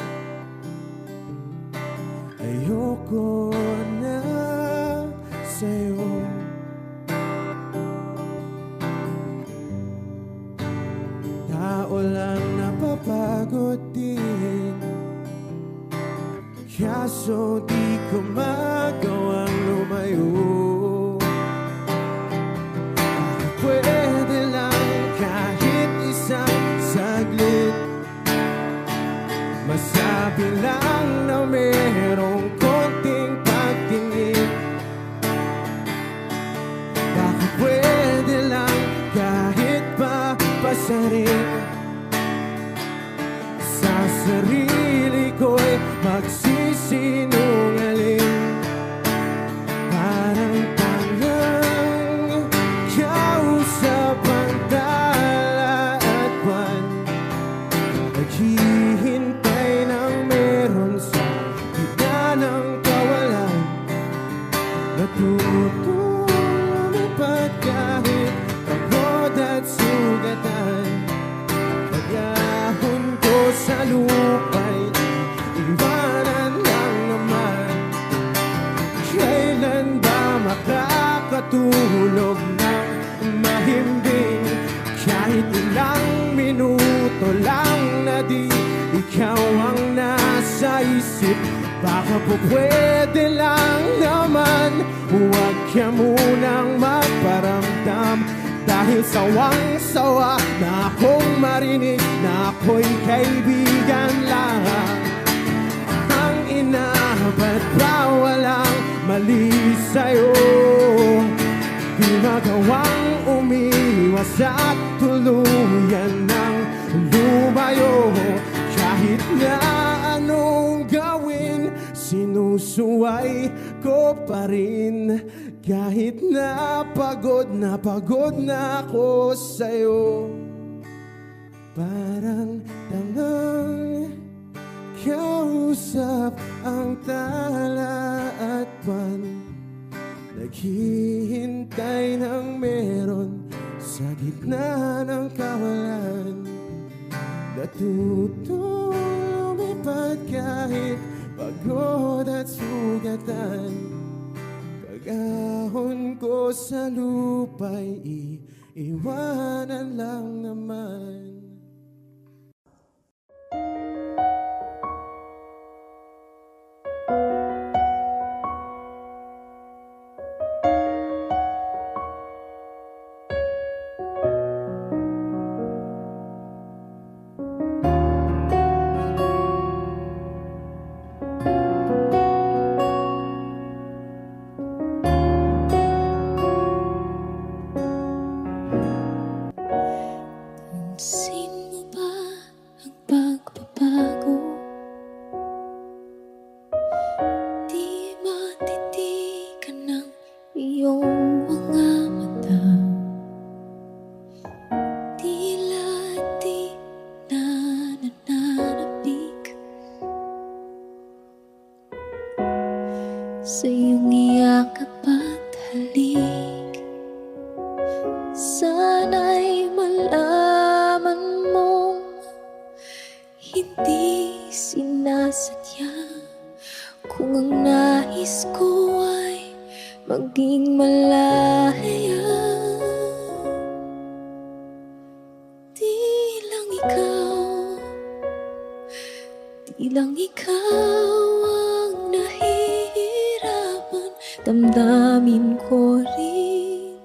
ayoko na sa'yo. Tao lang napapagod din, kaso di ko magawang lumayo. Baka pwede lang kahit isang saglit, masabi lang na merong konting pagtingin. Baka pwede lang kahit pa pasarin. Sa sarili ko'y magsisinungaling. Parang tangang kausap ang dala at buwan, naghihintay ng meron sa gitna ng kawalan. Natutulipad kahit pagod at sugatan. Pag-ahon ko sa lupa'y iwanan lang naman. Kailan ba makakatulog ng mahimbing? Kahit ilang minuto lang na di ikaw ang nasa isip. Baka po pwede lang naman, huwag ka munang magparamdam. Dahil sawang-sawa na akong marinig na ako'y kaibigan lang. Ang ina, ba't ba walang mali sa'yo? Di magawang umiwas at tuluyan ng lumayo. Kahit na anong gawin, sinusuway ko pa rin. Kahit na pagod na ako sa'yo. Parang tangang kausap ang tala at buwan, naghihintay ng meron sa gitna ng kawalan. Natutulipad kahit pagod at sugatan. Pag-ahon ko sa lupa'y iwanan lang naman. Pansin mo ba ang pagbabago? Di matitigan ng iyong mga mata. Tila di na nananabik sa iyong iyakap at halik. Sana'y malaman mong hindi sinasadya. Kung ang nais ko ay maging malaya. Di lang ikaw, di lang ikaw ang nahihirapan. Damdamin ko rin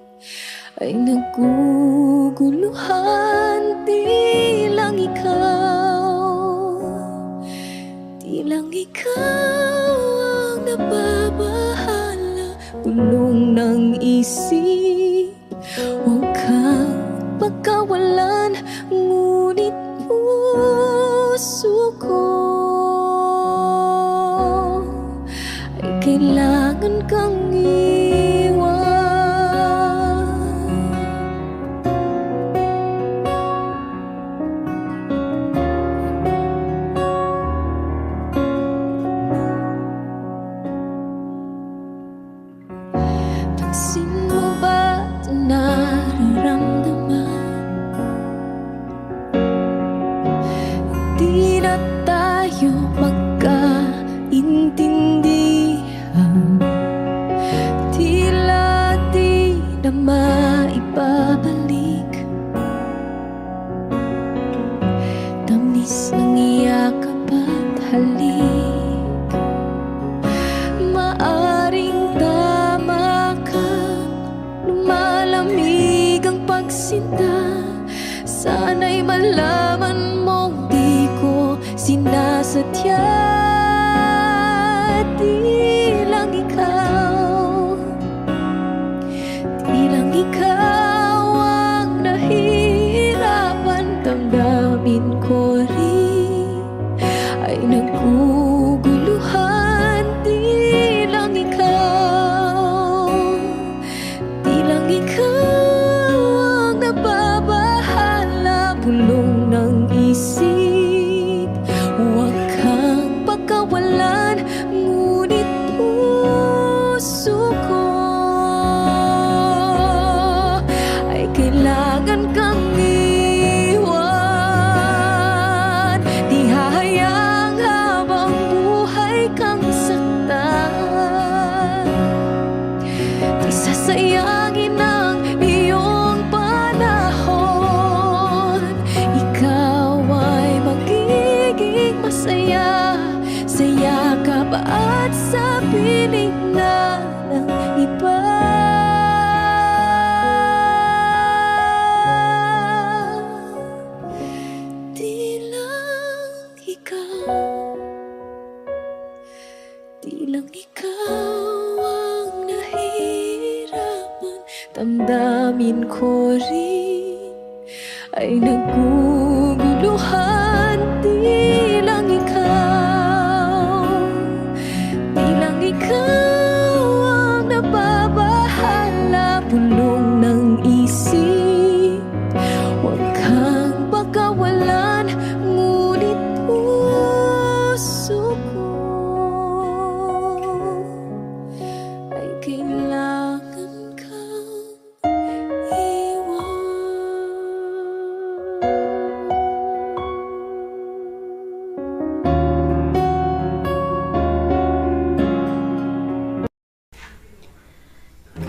ay naguguluhan. Di lang ikaw, di lang ikaw ang nababahala. Gulong ng isip, huwag kang pagkawalan. Ngunit puso ko ay kailangan kang iwan. Pansin mo ba ito nararamdaman? Di na tayo magkaintindihan. Tila di na maibabalik. Tamis ng iyakap at halik. Maaring tama ka, lumalamig ang pagsinta. Sana'y malaman mong di ko sinasadya. Di lang ikaw, di lang ikaw ang nahihirapan. Damdamin ko rin ay naguguluhan. Di lang ikaw, di lang ikaw ang nababahala. Bulong ng isip, huwag kang pagkawalan. Ngunit puso ko ay kailangan kang iwan. Di hahayang habang buhay kang saktan. Di sasayangin ang iyong panahon. Ikaw ay magiging masaya sa yakap at sa piling na ng iba. Di lang ikaw, di lang ikaw ang nahihirapan. Damdamin ko rin ay naguguluhan. Di lang ikaw, di lang ikaw ang nababahala. Bulong ng isip, huwag kang pagkawalan. Ngunit puso ko ay kailangan kang iwan.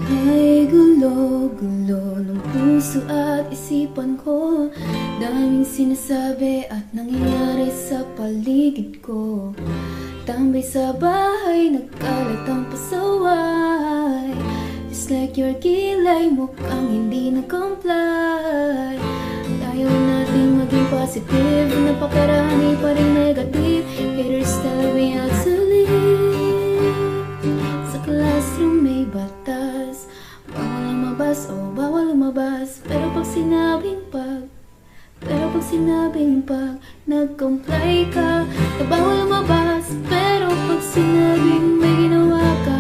Kay gulo-gulo ng puso at isipan ko. Daming sinasabi at nangyayari sa paligid ko. Tambay sa bahay, nagkalat ang pasaway. Just like your kilay, mukhang hindi nag-comply. Ayaw natin maging positive, napakarami pa rin negative. Haters tell me out to live. Sa classroom may batas, bawal lumabas o bawal lumabas. Pero pag sinabing nag-comply ka, na bawal lumabas. Pero pag sinabing may ginawa ka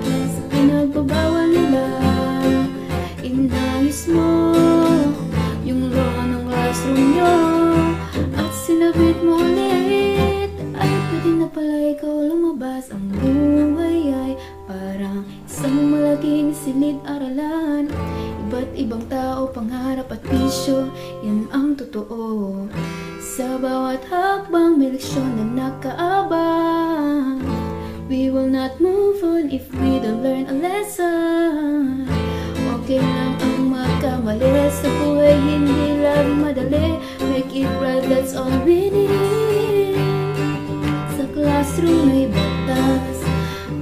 sa pinagbabawal nila, inayos mo yung law ng classroom nyo at sinabit mo ulit. Ay pwede na pala ikaw lumabas. Ang buhay ay parang isang malaking silid-aralan. Iba't ibang tao, pangarap at bisyo, yan ang totoo. Sa bawat hakbang may leksyon na nakaabang. We will not move on if we don't learn a lesson. Okay lang ang magkamali sa buhay, hindi lang madali. Make it right, that's all we need. Sa classroom may batas,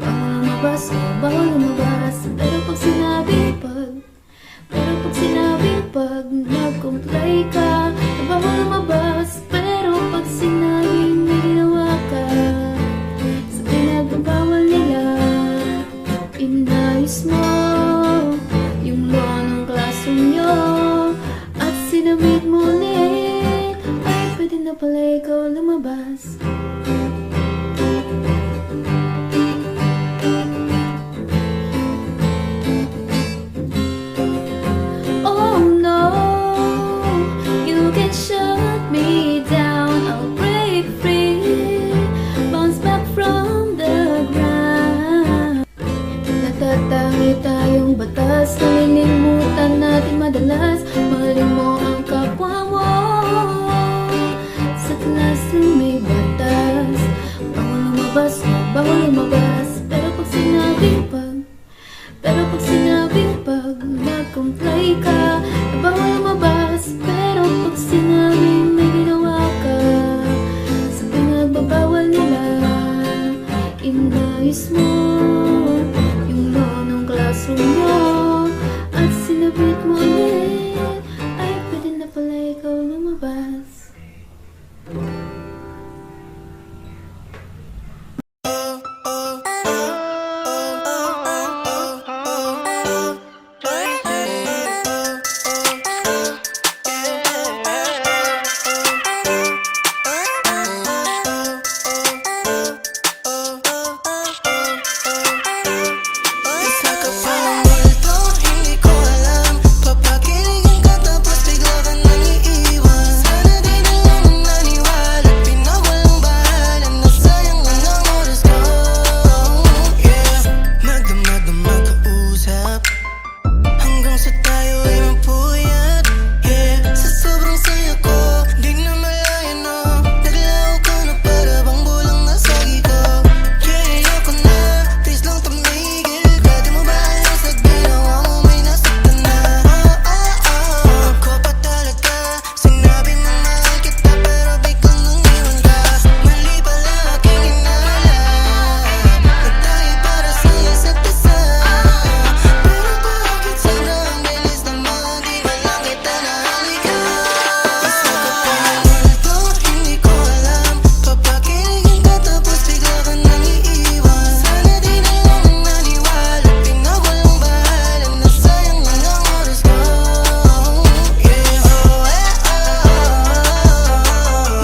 bawal lumabas, bawal lumabas. Pero pag sinabing pag nag-comply ka, bawal lumabas. Pero pag sinabing may ginawa ka, sa pinagbabawal nila, inayos mo yung law ng classroom nyo at sinabit mo ulit, ay pwede na pala ikaw lumabas. Oh no, you can shut me down, I'll break free, bounce back from the ground. Natatangi tayong batas, nalilimutan natin madalas. Mahalin mo ang kapwa mo. Sa classroom may batas, bawal lumabas, bawal lumabas. Pero pag sinabing pag nag-comply ka, bawal lumabas. Pero pag sinabing may ginawa ka, sa pinagbabawal nila, inayos mo yung law ng classroom mo at sinabit mo ulit, ay pwede na pala ikaw lumabas. Isa ka pa ng multo, hindi ko alam. Papakiligin ka tapos bigla ka nang iiwan. Sana di na lang naniwala, pinawalang bahala, nasayang lang ang oras ko. Yeah, magdamag-damag kausap hanggang sa tayo ay mapuyat. Yeah, sa sobrang saya ko, di na malaya no, naglaho ka na para bang bulang nasagi ko. Yeah, ayoko na, please lang tumigil ka. Di mo ba alam sa ginawa mo may nasaktan na? Ako pa talaga, sinabi mo mahal kita pero biglang nang iwan ka. Mali pala aking inala, na tayo para sa isa't isa. Pero bakit sana ang bilis naman, di man lang kita nahalikan? Isa ka pa ng multo, hindi ko alam. Papakiligin ka tapos bigla ka nang iiwan. Sana di na lang naniwala, pinawalang bahala, nasayang lang ang oras ko. Yeah,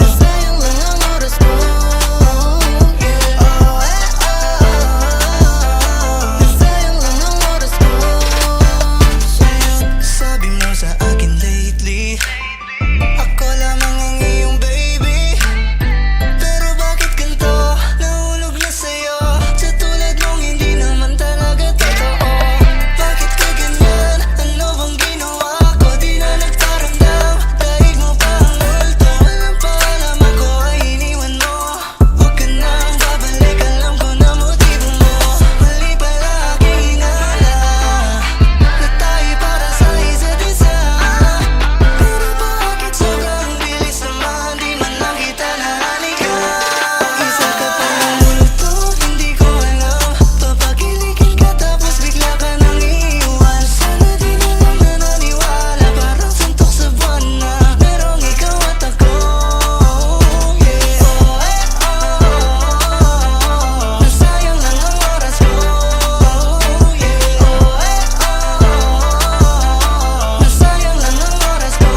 nasayang lang ang oras ko. Yeah, nasayang lang ang oras ko. Sabi mo sa akin lately, ako lamang ang iyong baby. Pero bakit ganito? Nahulog na sa'yo, sa tulad mong hindi naman talaga totoo. Bakit ka ganyan? Ano bang ginawa ko? Di na nagparamdam, dahil mo pa ang multo. Walang paalam ako ay iniwan mo. Huwag ka nang babalik, alam ko na motibo mo. Mali pala aking inala, na tayo para sa isa't isa. Pero bakit sobrang bilis naman, di man lang kita nahalikan? Isa ka pa ng multo, hindi ko alam. Papakiligin ka tapos bigla ka nang iiwan. Sana di na lang naniwala, parang suntok sa buwan na merong ikaw at ako. Yeah, nasayang lang ang oras ko. Yeah, nasayang lang ang oras ko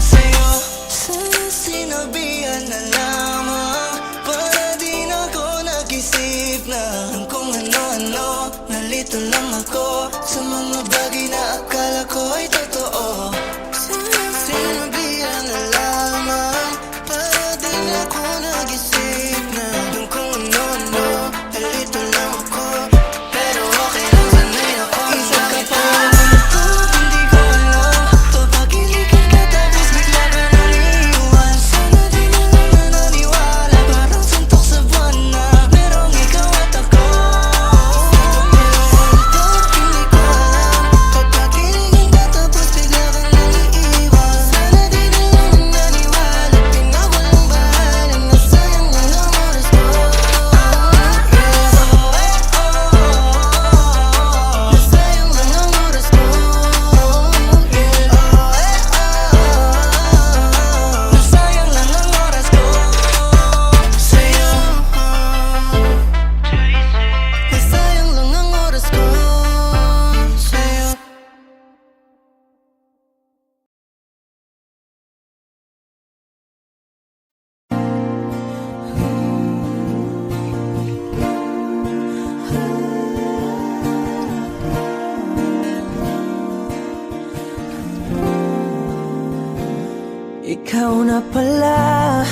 sa'yo. Sana sinabihan na lamang, para di na ako nag-isip na kung ano-ano. Nalito lang ako sa mga bagay na akala ko ay totoo. Sana sinabihan na lamang, para di na ako nag-isip na kung ano-ano. Nalito lang ako, pero okay lang, sanay ako. Isa ka pa ng multo, hindi ko alam. Papakiligin ka tapos bigla ka nang iiwan. Sana di na lang naniwala, parang suntok sa buwan na merong ikaw ikaw na pala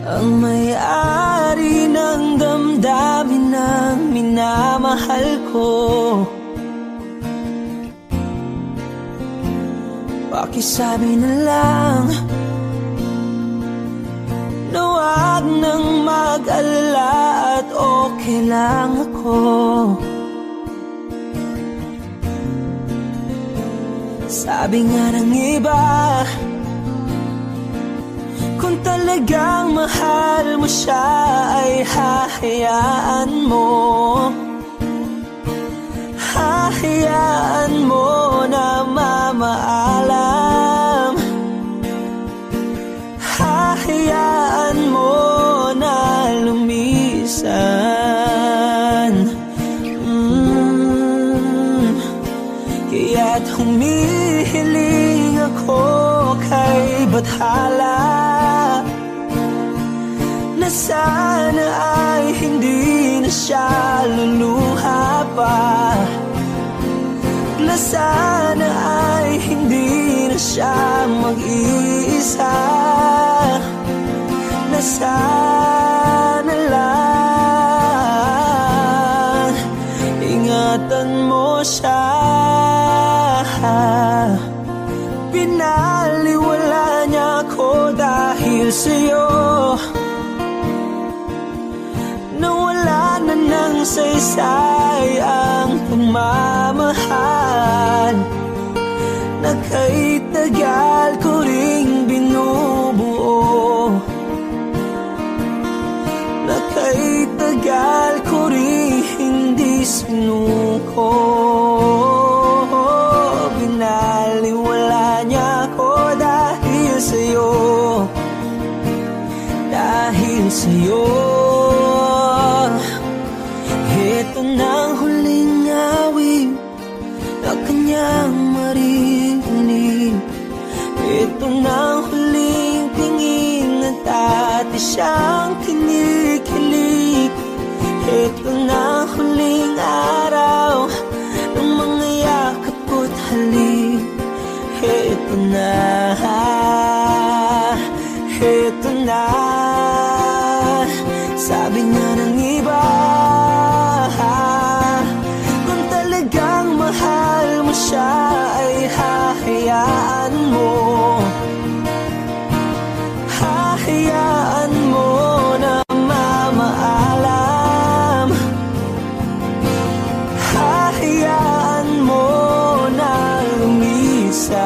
ang may-ari ng damdamin ng minamahal ko. Pakisabi na lang na wag nang mag-alala at okay lang ako. Sabi nga ng iba, kung talagang mahal mo siya ay hahayaan mo. Hahayaan mo na mamaalam. Hahayaan mo na lumisan. Kaya't humihiling ako kay Bathala na sana ay hindi na siya luluha pa, na sana ay hindi na siya mag-iisa, na sana lang ingatan mo siya. Pinaliwala niya ako dahil sa'yo, nawala na ng saysay ang pagmamahal na kay tagal ko ring binubuo, na kay tagal ko ring hindi sinuko. Binaliwala niya ako dahil sa'yo, dahil sa'yo. Ito na ang huling awit na kanyang maririnig. Ito na ang huling tingin at dati siyang kinikilig. Ito na ang huling araw ng mga yakap ko't halik. Ito na, ito na. Sabi nga ng iba, kung talagang mahal mo siya ay hahayaan mo. Hahayaan mo na mamaalam. Hahayaan mo na lumisan.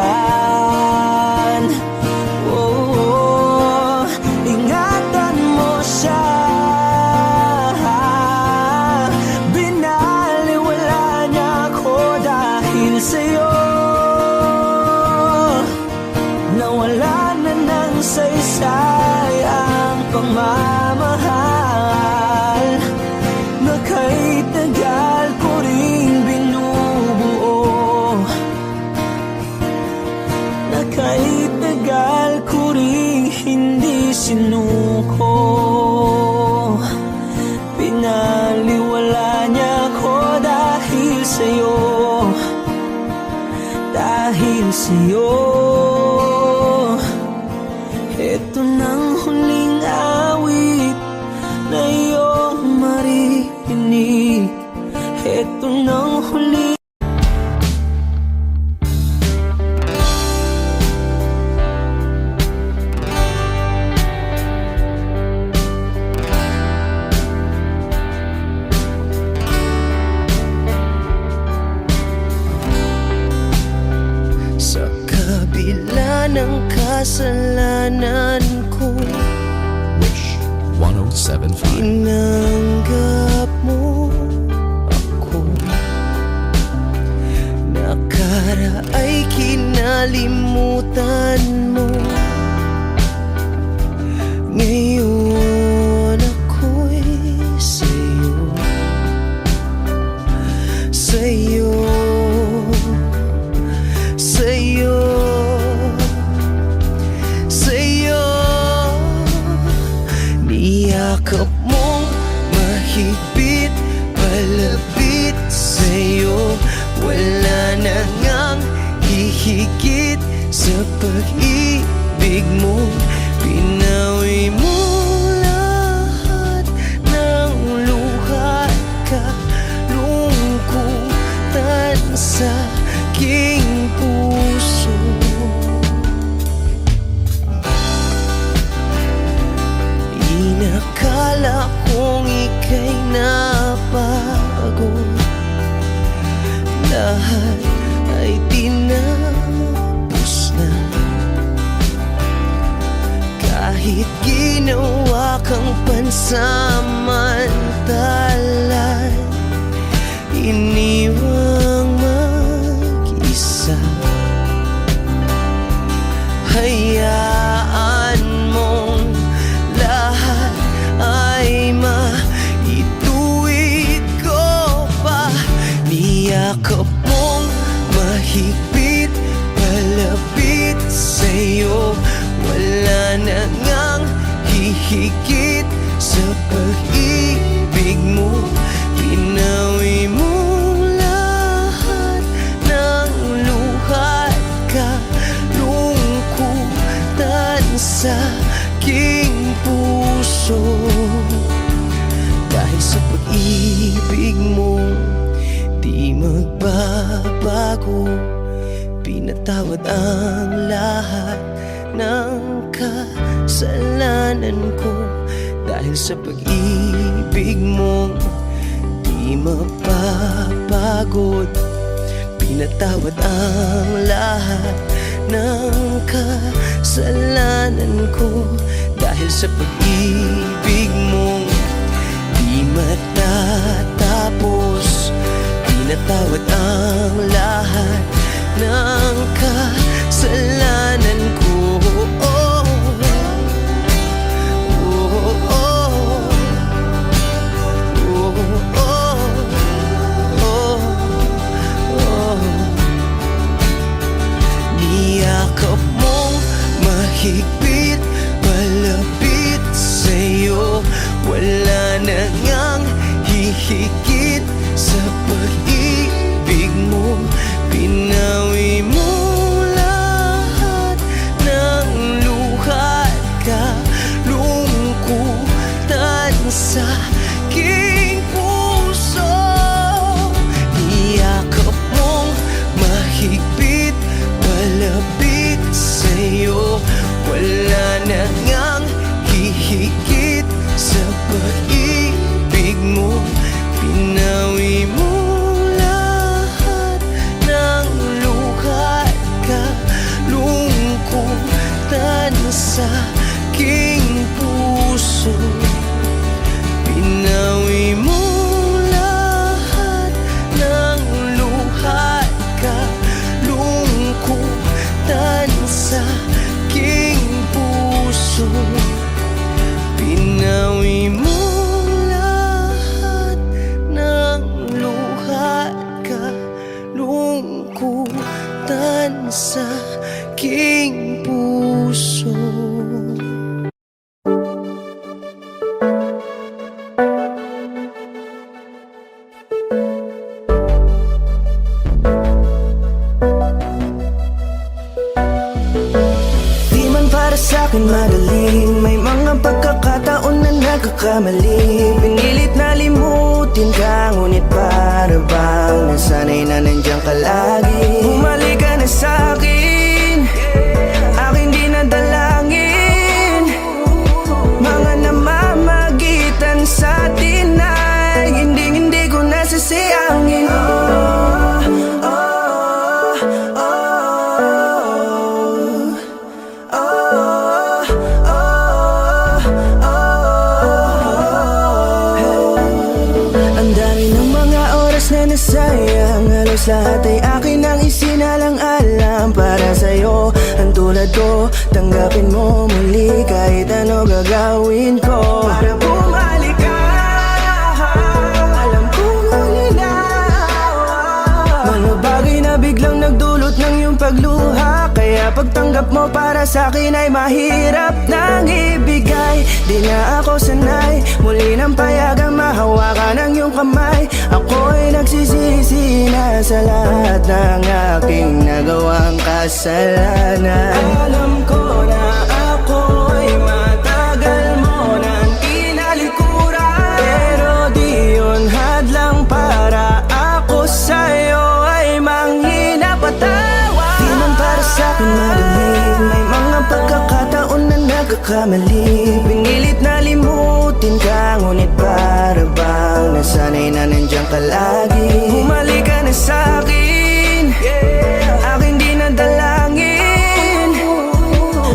Oh, ingatan mo siya. Binaliwala niya ako dahil sa'yo, nawala na ng saysay ang pagmamahal na kay tagal ko ring binubuo, na kay tagal ko ring hindi sinuko. Pinaliwala niya ako dahil sa'yo, dahil sa'yo. Ito nang huling awit na iyong maririnig. Ito nang huling sa kabila ng kasalanan ko. Wish 1075. Tinanggap mo ako, nakaraay kinalimutan mo. Ngayon ako'y sa'yo, sa'yo, sa'yo, sa'yo. Niyakap mong mahigpit, palapit sa'yo. Wala na ngang hihigit sa pag-ibig pag-ibig mo. Pinawi mo lahat ng luha at kalungkutan sa aking puso. Inakala kong ika'y napagod, lahat ay tinapos na. Kahit ginawa kang pansamantalan, iniwang mag-isa. Hayaan mong lahat ay maituwid ko pa. Niyakap mong mahigpit, palapit sa'yo. Wala na ngang hihigit sa pag-ibig mo. Pinawi mo lahat ng luha at kalungkutan sa aking puso. Dahil sa pag-ibig mo, di magbabago. Pinatawad ang lahat ng kasalanan ko. Dahil sa pag-ibig mo, di mapapagod. Pinatawad ang lahat ng kasalanan ko. Dahil sa pag-ibig mo, di matatapos. Pinatawad ang lahat ng kasalanan ko. Niyakap mong mahigpit, palapit sa'yo. Wala na ngang hihigit sa pag-ibig mo. Pinawi mo lahat ng luha at kalungkutan sa aking puso. Niyakap mong mahigpit, palapit sa'yo. Wala na ngang hihigit sa pag-ibig mo. Pinawi mo lahat ng luha at kalungkutan sa aking puso. Pinawi mo lahat ng luha at kalungkutan sa aking puso. Pinawi mo lahat ng luha at kalungkutan sa aking puso. Di man para sa'kin magaling, may mga pagkakataon na nagkakamali. Pinilit na limutin ka, ngunit para bang nasanay na nandiyan ka lagi. Bumalik ka na sa'kin, aking di nadalangin. Mga namamagitan sa atin ay hindi ko nasasayangin. Nasayang, halos lahat ay akin ang isinalang-alam para sa'yo. Ang tulad ko, tanggapin mo muli kahit ano gagawin ko para bumalik ka. Alam kong ulinawa mga bagay na biglang nagdulot ng iyong pagluha. Kaya pagtanggap mo para sa'kin ay mahirap nang ibigay. Di na ako sanay, muli nang payagang mahawakan ang iyong kamay. Ako'y nagsisisi na sa lahat ng aking nagawang kasalanan. Alam ko na nagkakamali. Pinilit na limutin ka, ngunit para bang nasanay na nandiyan ka lagi. Bumalik ka na sa'kin, aking di nadalangin.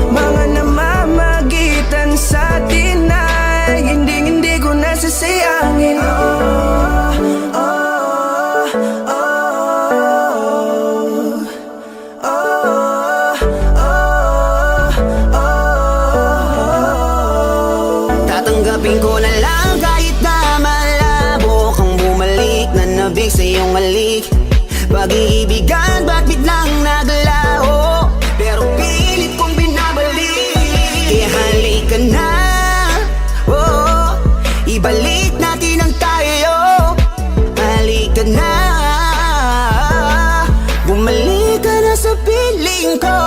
Mga namamagitan sa atin ay hindi ko nasasayangin. Tatanggapin ko na lang kahit na malabo kang bumalik na nabig sa iyong halik. Pag-iibigan ba't biglang naglaho, pero pilit kong binabalik. Kaya halika na, oh, ibalik natin ang tayo. Halika na, bumalik ka na sa piling ko.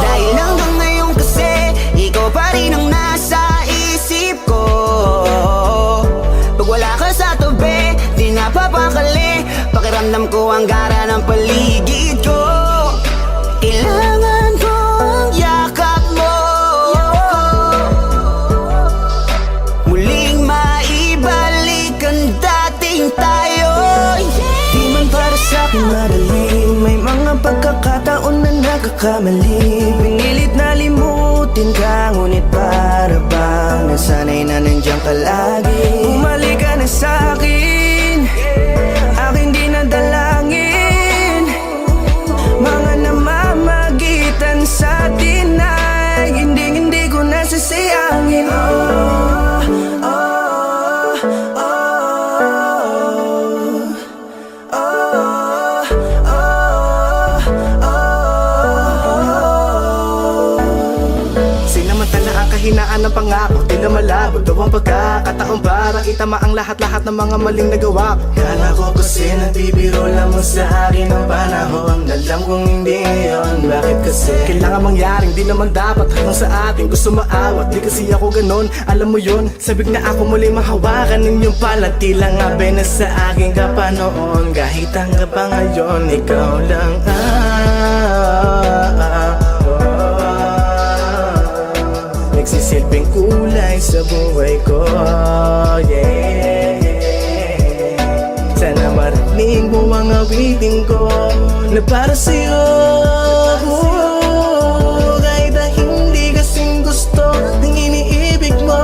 Dahil hanggang ngayon kasi ikaw pa rin ang nasa isip ko. Pag wala ka sa tabi, di napapakali. Pakiramdam ko ang gara ng paligid ko. Kailangan ko ang yakap mo, muling maibalik ang dating tayo. Di man para sa'kin madali, may mga pagkakataon na nagkakamali. Pinilit na limutin ka, ngunit para bang nasanay na nandiyan ka lagi. Bumalik ka na sa'kin, aking di nadalangin. Mga namamagitan sa atin ay hindi ko nasasayangin. Sinamantala ang kahinaan ng pangako, di na malabo daw ang pagkakataon para itama ang lahat-lahat ng mga maling nagawa ko. Kala ko kasi nagbibiro lamang sa akin ang panahon. Alam kong hindi yun, bakit kasi kailangan mangyaring di naman dapat hanggang sa atin gusto maawat. Di kasi ako ganon, alam mo yun. Sabik na ako muli mahawakan ng iyong palad. Tila nga ba na sa akin ka pa noon. Kahit hanggang pa ngayon, ikaw lang nagsisilbing kulay sa buhay ko, yeah. Sana marinig mo ang awitin ko na para sa'yo, kahit na hindi kasing gusto ng iniibig mo.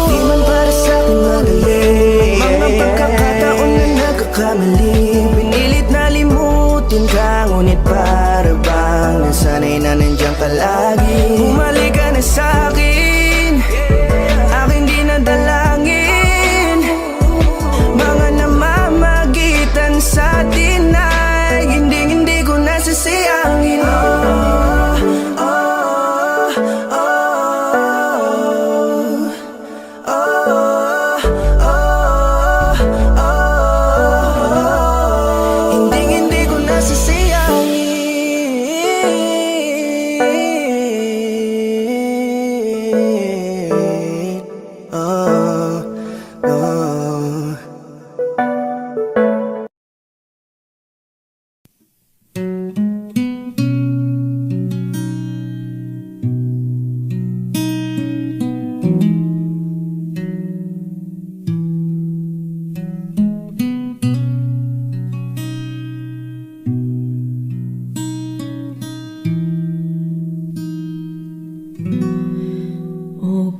Di man para sa'kin madali, mga pagkakataon na nagkakamali. Pinilit na limutin ka, ngunit para bang nasanay na nandiyan ka lagi. Bumalik ka na sa'kin, aking di nadalangin. Mga namamagitan sa atin ay hindi ko nasasayangin. Hindi ko nasasayangin.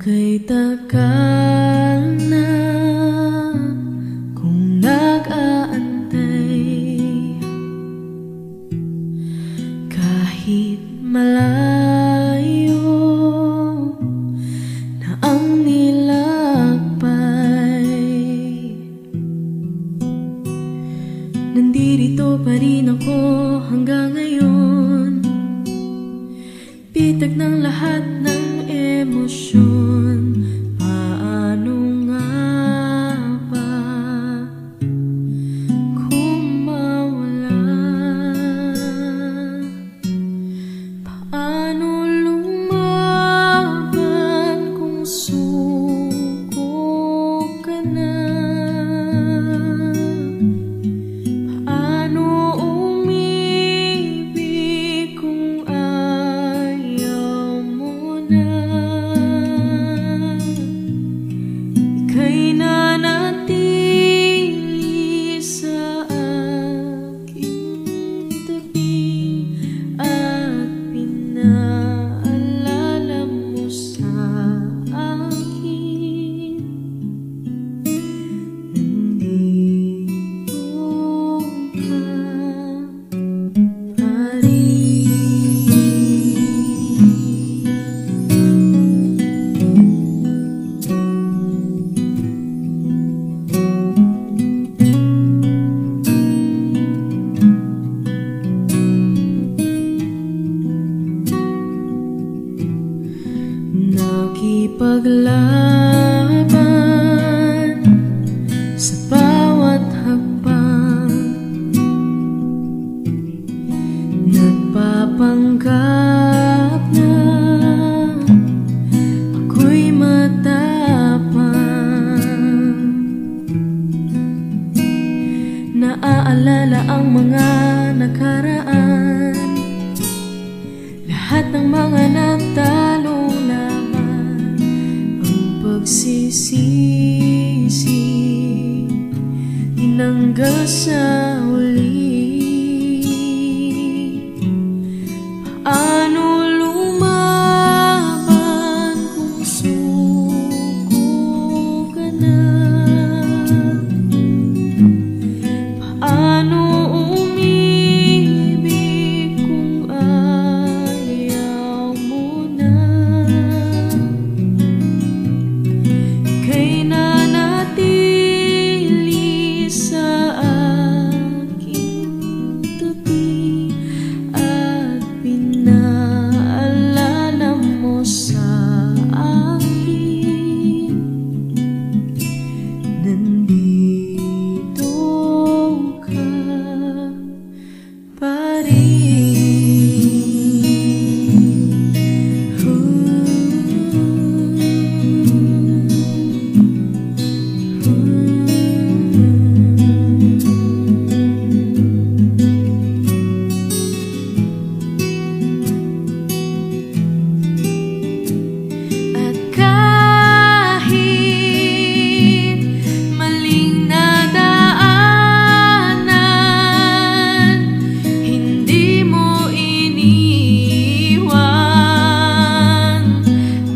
Okay, tagal na kung nag-aantay. Kahit malayo na ang nilakbay, nandito pa rin ako hanggang ngayon. Bitag ng lahat ng emosyon. Paano nga ba kung mawala? Paano lumaban kung suko ka na? Paano umibig kung Naalala ang mga nakaraan, lahat ng mga nagtalo laban, ang pagsisisi tinanggal sa uli. Paano lumaban kung suko ka na? Paano umibig kung ayaw mo na? Ika'y nanatili sa aking tabi at pinaalala mo sa akin. Nandito ka pa At kahit maling nadaanan, hindi mo iniwan,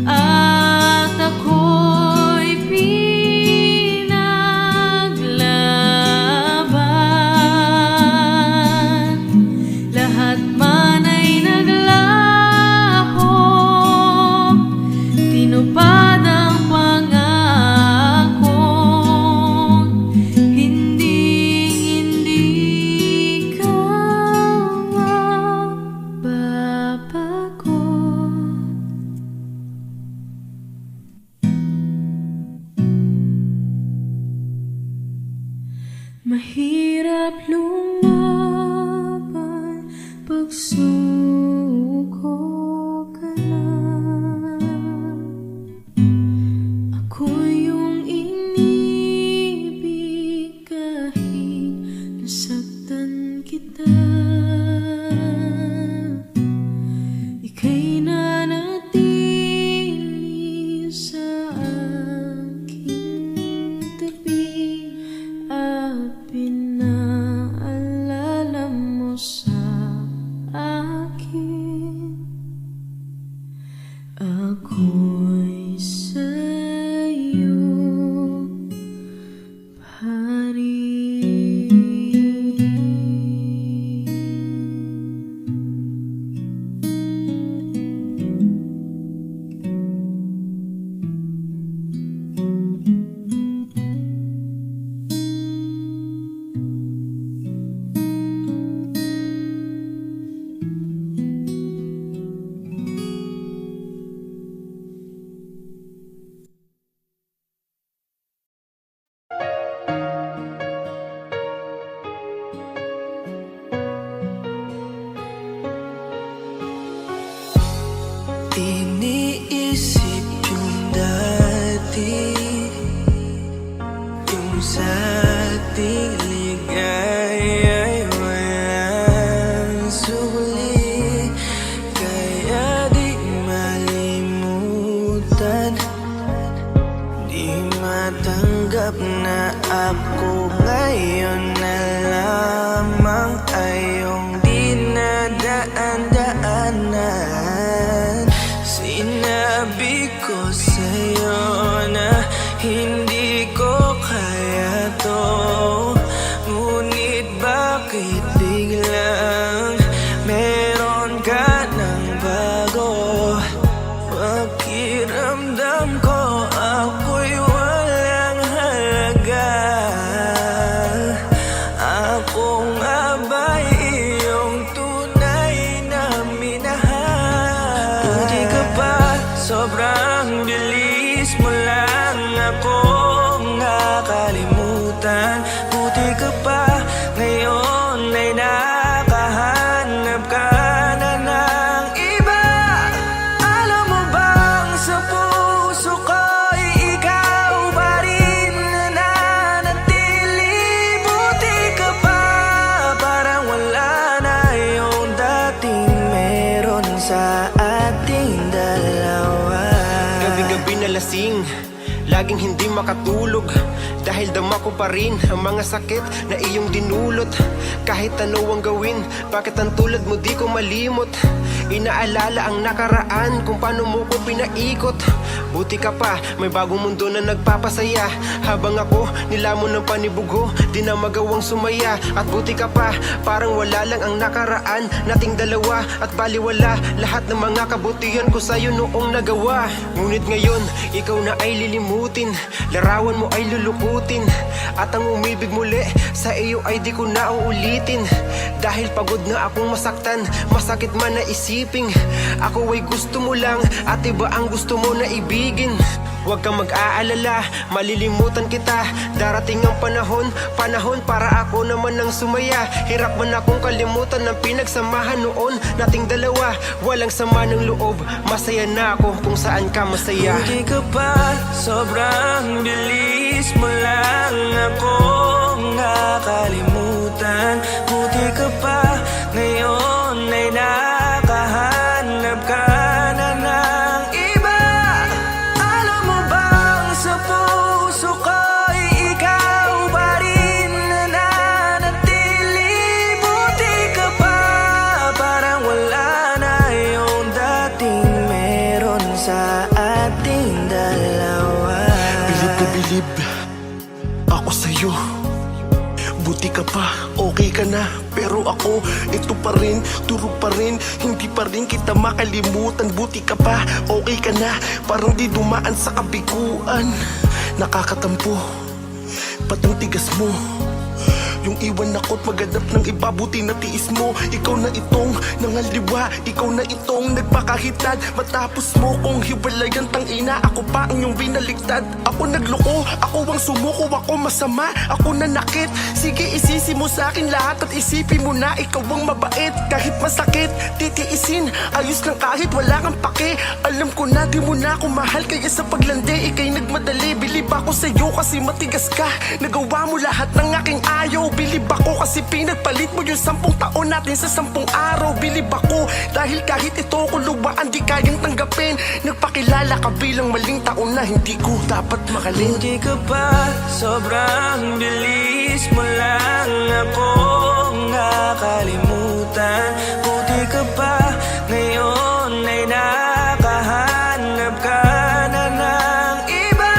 at ako'y pinaglaban. Lahat man ay naglaho, tinupad ang pangako, hindi ka mababago. Mahirap lumaban pag suko ka na. Ako yung inibig kahit nasaktan kita. Ika'y nanatili sa aking tabi at pinaalala mo sa akin. Ako'y sa'yo pa rin. Iniisip yung dati, yung sa ating ligaya'y walang suli. Kaya di malimutan, di matanggap na ako ngayon na lamang ay iyong dinadaan-daanan. Sinabi ko sa'yo na hindi ko kaya to, ngunit bakit biglang meron ka ng bago? Pakiramdam ko ako'y walang halaga. Ako nga ba'y iyong tunay na minahal? Buti ka pa, sobrang bilis mo lang akong nakalimutan. laging hindi makatulog dahil dama ko pa rin ang mga sakit na iyong dinulot. Kahit ano ang gawin, bakit ang tulad mo di ko malimot? Inaalala ang nakaraan kung paano mo ko pinaikot. Buti ka pa, may bagong mundo na nagpapasaya. Habang ako, nilamon ng panibugo, di na magawang sumaya. At buti ka pa, parang wala lang ang nakaraan nating dalawa. At baliwala lahat ng mga kabutihan ko sa'yo noong nagawa. Ngunit ngayon, ikaw na ay lilimutin, larawan mo ay lulukutin, at ang umibig muli sa iyo ay di ko na uulitin. Dahil pagod na akong masaktan, masakit man na isiping ako ay gusto mo lang at iba ang gusto mo na ibigin. Huwag kang mag-aalala, malilimutan kita. Darating ang panahon para ako naman ang sumaya. Hirap man akong kalimutan ng pinagsamahan noon nating dalawa. Walang sama ng loob, masaya na ako kung saan ka masaya. Buti ka pa, sobrang bilis mo lang akong nakalimutan. Buti ka pa, ngayon ay nakahanap ka na ng iba. Alam mo bang sa puso ko'y ikaw pa rin nananatili. Buti ka pa, parang wala na yung dating meron sa ating dalawa. Bilib na bilib ako sa'yo. Buti ka pa, okay ka na. Pero ako, ito pa rin, turog pa rin, hindi pa rin kita makalimutan. Buti ka pa, okay ka na, parang di dumaan sa kabiguan. Nakakatampo, ba't ang tigas mo? Yung iwan ako't maghanap ng iba, buti na tiis mo. Ikaw na itong nangaliwa, ikaw na itong nagpakahitad. Matapos mo kong hiwalayan, tangina, ako pa ang iyong binaliktad. Ako nagloko, ako ang sumuko, ako masama, ako nanakit. Sige, isisi mo sa akin lahat at isipin mo na ikaw ang mabait. Kahit masakit, titiisin, ayos lang kahit wala kang pake. Alam ko na di mo na ako mahal, kaya sa paglandi ikay nagmadali. Bilib ako sa'yo kasi matigas ka, nagawa mo lahat ng aking ayaw. Bilib ako kasi pinagpalit mo yung 10 taon natin sa 10 araw. Bilib ako dahil kahit ito ko luwaan di kayang tanggapin. Nagpakilala ka bilang maling taon na hindi ko dapat makalin. Buti ka pa, sobrang bilis mo lang akong nakalimutan. Buti ka pa, ngayon ay nakahanap ka na ng iba.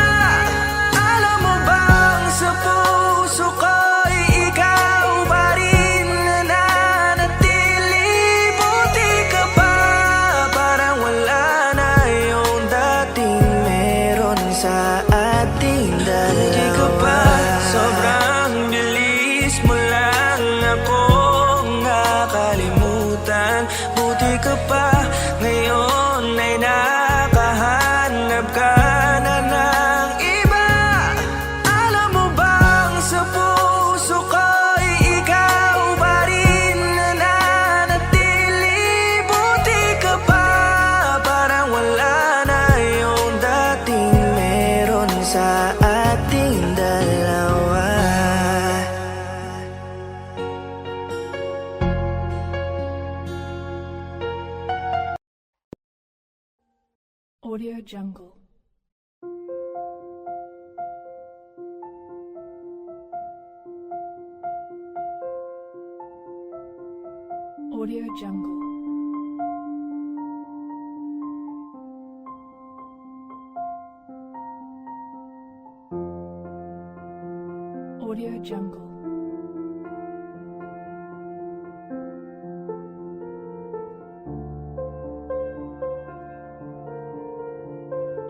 Alam mo bang sa puso ko'y ikaw pa rin nananatili. Buti ka pa, parang wala na yung dating meron sa ating dalawa. Buti ka pa, sobrang bilis mo lang akong nakalimutan. Buti ka pa, ngayon ay nakahanap ka na ng iba. Alam mo bang sa puso ko'y ikaw pa rin nananatili. Buti ka pa, parang wala na yung dating meron sa ating dalawa. Audio Jungle. Audio Jungle. Audio Jungle.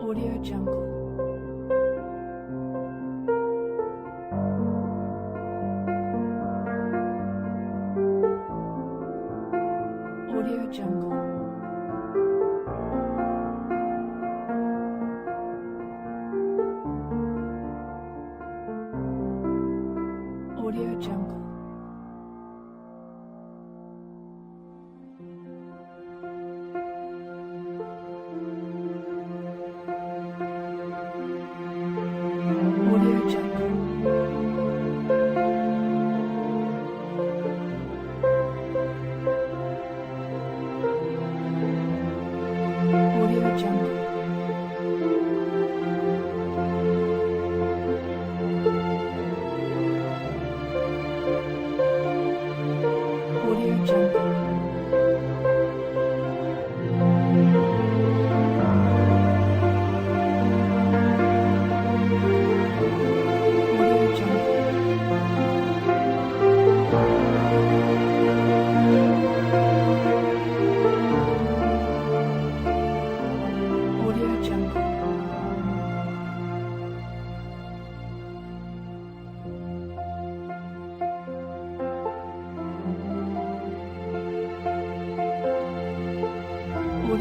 Audio Jungle. Audio Jungle. Audio Jungle. Audio Jungle. Audio Jungle.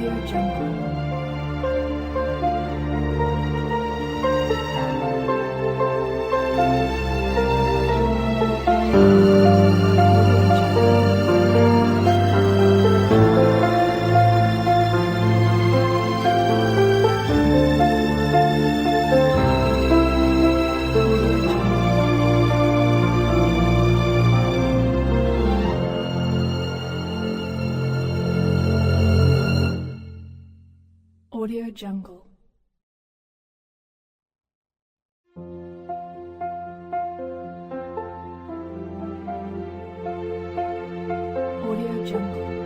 Audio Jungle. Audio Jungle. Audio Jungle.